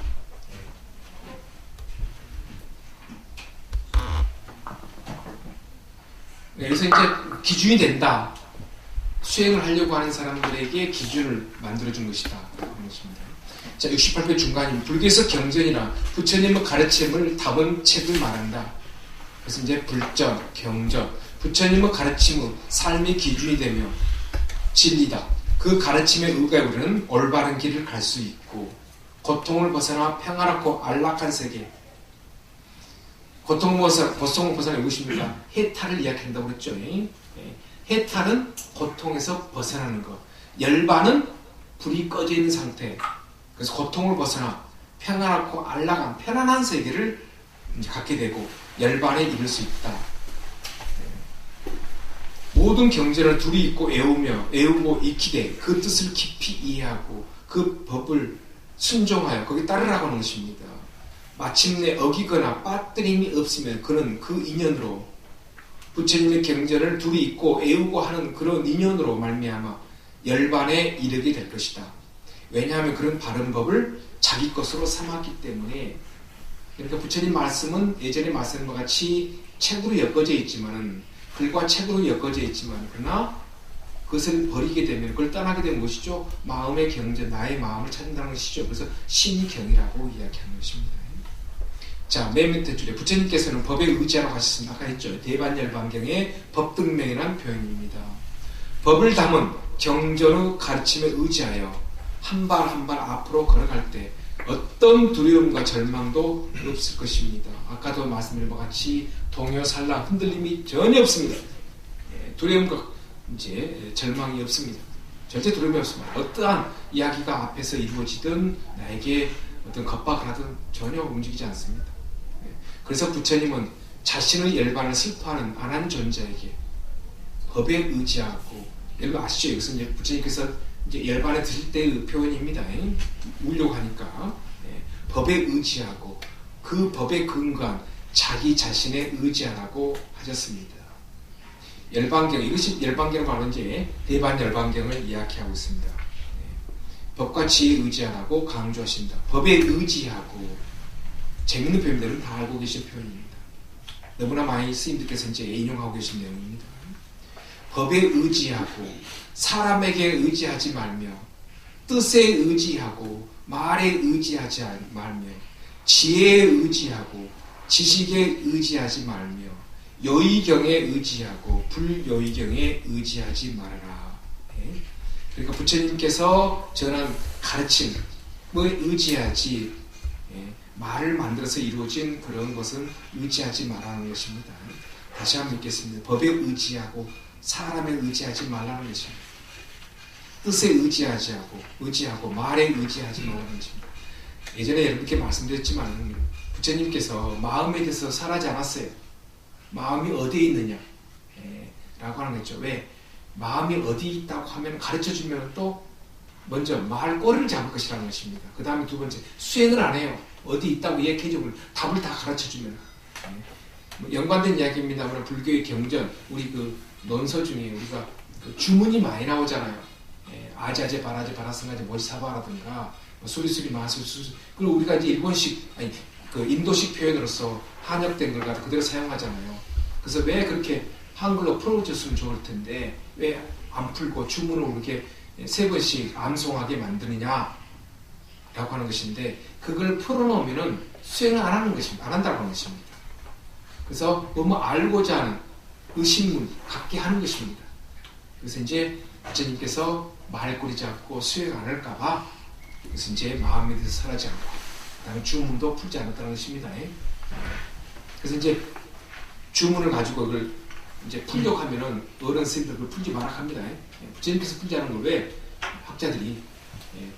A: 여기서 이제 기준이 된다. 수행을 하려고 하는 사람들에게 기준을 만들어준 것이다. 라는 것입니다. 자, 68편 중간입니다. 불교에서 경전이나 부처님의 가르침을 담은 책을 말한다. 그래서 이제 불전, 경전, 부처님의 가르침의 삶의 기준이 되며 진리다. 그 가르침에 의거해 우리는 올바른 길을 갈 수 있고 고통을 벗어나 평안하고 안락한 세계. 고통을 벗어나 무엇입니까? 해탈을 이야기한다고 그랬죠. 해탈은 고통에서 벗어나는 것. 열반은 불이 꺼져 있는 상태. 그래서 고통을 벗어나 평안하고 안락한 편안한 세계를 이제 갖게 되고 열반에 이를 수 있다. 모든 경전을 둘이 있고 애우고 익히되 그 뜻을 깊이 이해하고 그 법을 순종하여 거기 따르라고 하는 것입니다. 마침내 어기거나 빠뜨림이 없으면 그는 그 인연으로 부처님의 경전을 둘이 있고 애우고 하는 그런 인연으로 말미암아 열반에 이르게 될 것이다. 왜냐하면 그런 바른 법을 자기 것으로 삼았기 때문에. 그러니까 부처님 말씀은 예전에 말씀과 같이 책으로 엮어져 있지만은 글과 책으로 엮어져 있지만 그러나 그것을 버리게 되면 그걸 떠나게 되는 것이죠. 마음의 경전, 나의 마음을 찾는다는 것이죠. 그래서 심경이라고 이야기하는 것입니다. 자, 맨 밑에 줄에 부처님께서는 법에 의지하라고 하셨습니다. 아까 했죠. 대반열반경의 법등명이라는 표현입니다. 법을 담은 경전의 가르침에 의지하여 한 발 한 발 앞으로 걸어갈 때 어떤 두려움과 절망도 없을 것입니다. 아까도 말씀드린 것 같이 동요살랑 흔들림이 전혀 없습니다. 두려움과 이제 절망이 없습니다. 절대 두려움이 없습니다. 어떠한 이야기가 앞에서 이루어지든 나에게 어떤 겁박을 하든 전혀 움직이지 않습니다. 그래서 부처님은 자신의 열반을 슬퍼하는 안한 존재에게 법에 의지하고, 여러분 아시죠? 여기서 이제 부처님께서 이제 열반에 드실 때의 표현입니다. 울려고 하니까 법에 의지하고 그 법에 근거한 자기 자신에 의지하라고 하셨습니다. 열반경, 이것이 열반경은 바로 이제 대반열반경을 이야기하고 있습니다. 법과 지혜에 의지하라고 강조하십니다. 법에 의지하고, 재밌는 표현들은 다 알고 계신 표현입니다. 너무나 많이 스님들께서 이제 인용하고 계신 내용입니다. 법에 의지하고 사람에게 의지하지 말며 뜻에 의지하고 말에 의지하지 말며 지혜에 의지하고 지식에 의지하지 말며 요의경에 의지하고 불요의경에 의지하지 말아라. 그러니까 부처님께서 전한 가르침에 의지하지, 말을 만들어서 이루어진 그런 것은 의지하지 말라는 것입니다. 다시 한번 읽겠습니다. 법에 의지하고 사람에 의지하지 말라는 것입니다. 뜻에 의지하고 말에 의지하지 말라는 것입니다. 예전에 여러분께 말씀드렸지만 부처님께서 마음에 대해서 설하지 않았어요. 마음이 어디에 있느냐 라고 하는 거죠. 왜? 마음이 어디 있다고 하면 가르쳐주면 또 먼저 말 꼬리를 잡을 것이라는 것입니다. 그 다음에 두 번째, 수행을 안 해요. 어디 있다고 얘기해주면 답을 다 가르쳐주면. 연관된 이야기입니다만 불교의 경전, 우리 그 논서 중에 우리가 그 주문이 많이 나오잖아요. 아자제, 바라제, 바라승가제, 모지사바라든가 수리수리, 마수수. 그리고 우리가 이제 일본식, 아니 그 인도식 표현으로서 한역된 걸 가지고 그대로 사용하잖아요. 그래서 왜 그렇게 한글로 풀어줬으면 좋을 텐데 왜 안 풀고 주문을 이렇게 세 번씩 암송하게 만드느냐 라고 하는 것인데, 그걸 풀어놓으면은 수행을 안 하는 것입니다. 안 한다고 하는 것입니다. 그래서 너무 알고자 하는 의심을 갖게 하는 것입니다. 그래서 이제 부처님께서 말꼬리 잡고 수행 안 할까봐, 그래서 이제 마음에 대해서 설하지 않고, 그 다음에 주문도 풀지 않았다는 것입니다. 그래서 이제 주문을 가지고 그걸 이제 풀려고 하면은 어른 스님들 그걸 풀지 마라 합니다. 부처님께서 풀지 않은 걸 왜 학자들이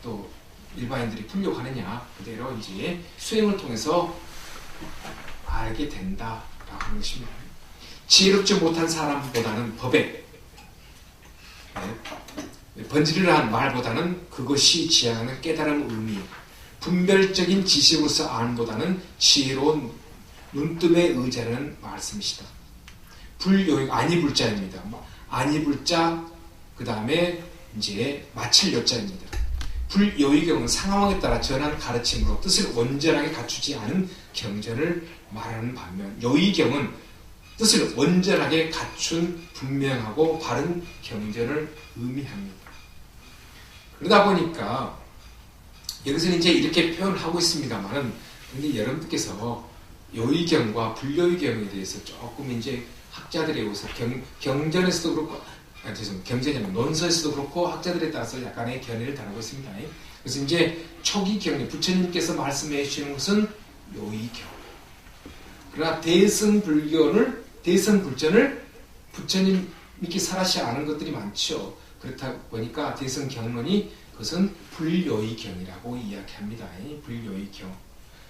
A: 또 일반인들이 풀려고 하느냐, 그대로 이제 수행을 통해서 알게 된다라고 하는 것입니다. 지혜롭지 못한 사람보다는 법에, 번지르르한 말보다는 그것이 지향하는 깨달음 의미, 분별적인 지식으로서 안보다는 지혜로운 눈뜸에 의지하는 말씀이시다. 불요익, 아니불자입니다. 아니불자, 그 다음에 이제 마칠 요자입니다. 불요의경은 상황에 따라 전한 가르침으로 뜻을 온전하게 갖추지 않은 경전을 말하는 반면 요의경은 뜻을 온전하게 갖춘 분명하고 바른 경전을 의미합니다. 그러다 보니까 여기서는 이제 이렇게 표현하고 있습니다만은 근데 여러분들께서 요의경과 불요의경에 대해서 조금 이제 학자들에 의해서 경전에서도 그렇고 경전이 아니라 논서에서도 그렇고 학자들에 따라서 약간의 견해를 다루고 있습니다. 그래서 이제 초기 경전 부처님께서 말씀해 주시는 것은 요의경. 그러나 대승불전을 부처님께 설하시 않은 것들이 많죠. 그렇다 보니까 대승경론이 그것은 불요의경이라고 이야기합니다. 불요의경.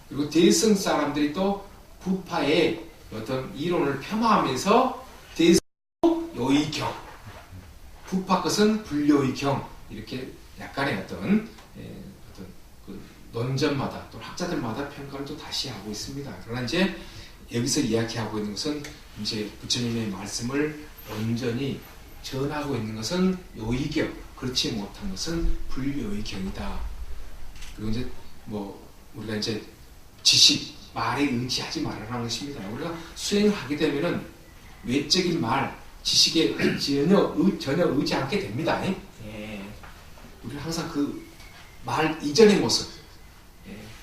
A: 그리고 대승 사람들이 또 부파의 어떤 이론을 폄하하면서 대승요의경, 부파 것은 불요의경 이렇게 약간의 어떤 그 논점마다 또 학자들마다 평가를 또 다시 하고 있습니다. 그러나 이제 여기서 이야기하고 있는 것은 이제 부처님의 말씀을 온전히 전하고 있는 것은 요의경, 그렇지 못한 것은 불요의경이다. 그리고 이제 우리가 이제 지식, 말에 의지하지 말아라는 것입니다. 우리가 수행을 하게 되면은 외적인 말, 지식에 전혀 의지 않게 됩니다. 우리는 항상 그 말 이전의 모습,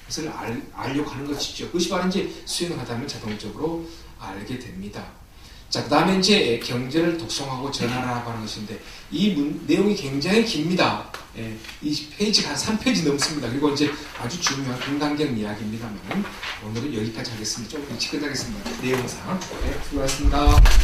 A: 그것을 알려고 하는 것이죠. 그것이 바로 이제 수행을 하다 보면 자동적으로 알게 됩니다. 자, 그 다음에 이제 경전을 독송하고 전하라고 하는 것인데, 이 내용이 굉장히 깁니다. 이 페이지가 한 3페이지 넘습니다. 그리고 이제 아주 중요한 금강경 이야기입니다만, 오늘은 여기까지 하겠습니다. 조금 일찍 끝나겠습니다. 내용상. 수고하셨습니다.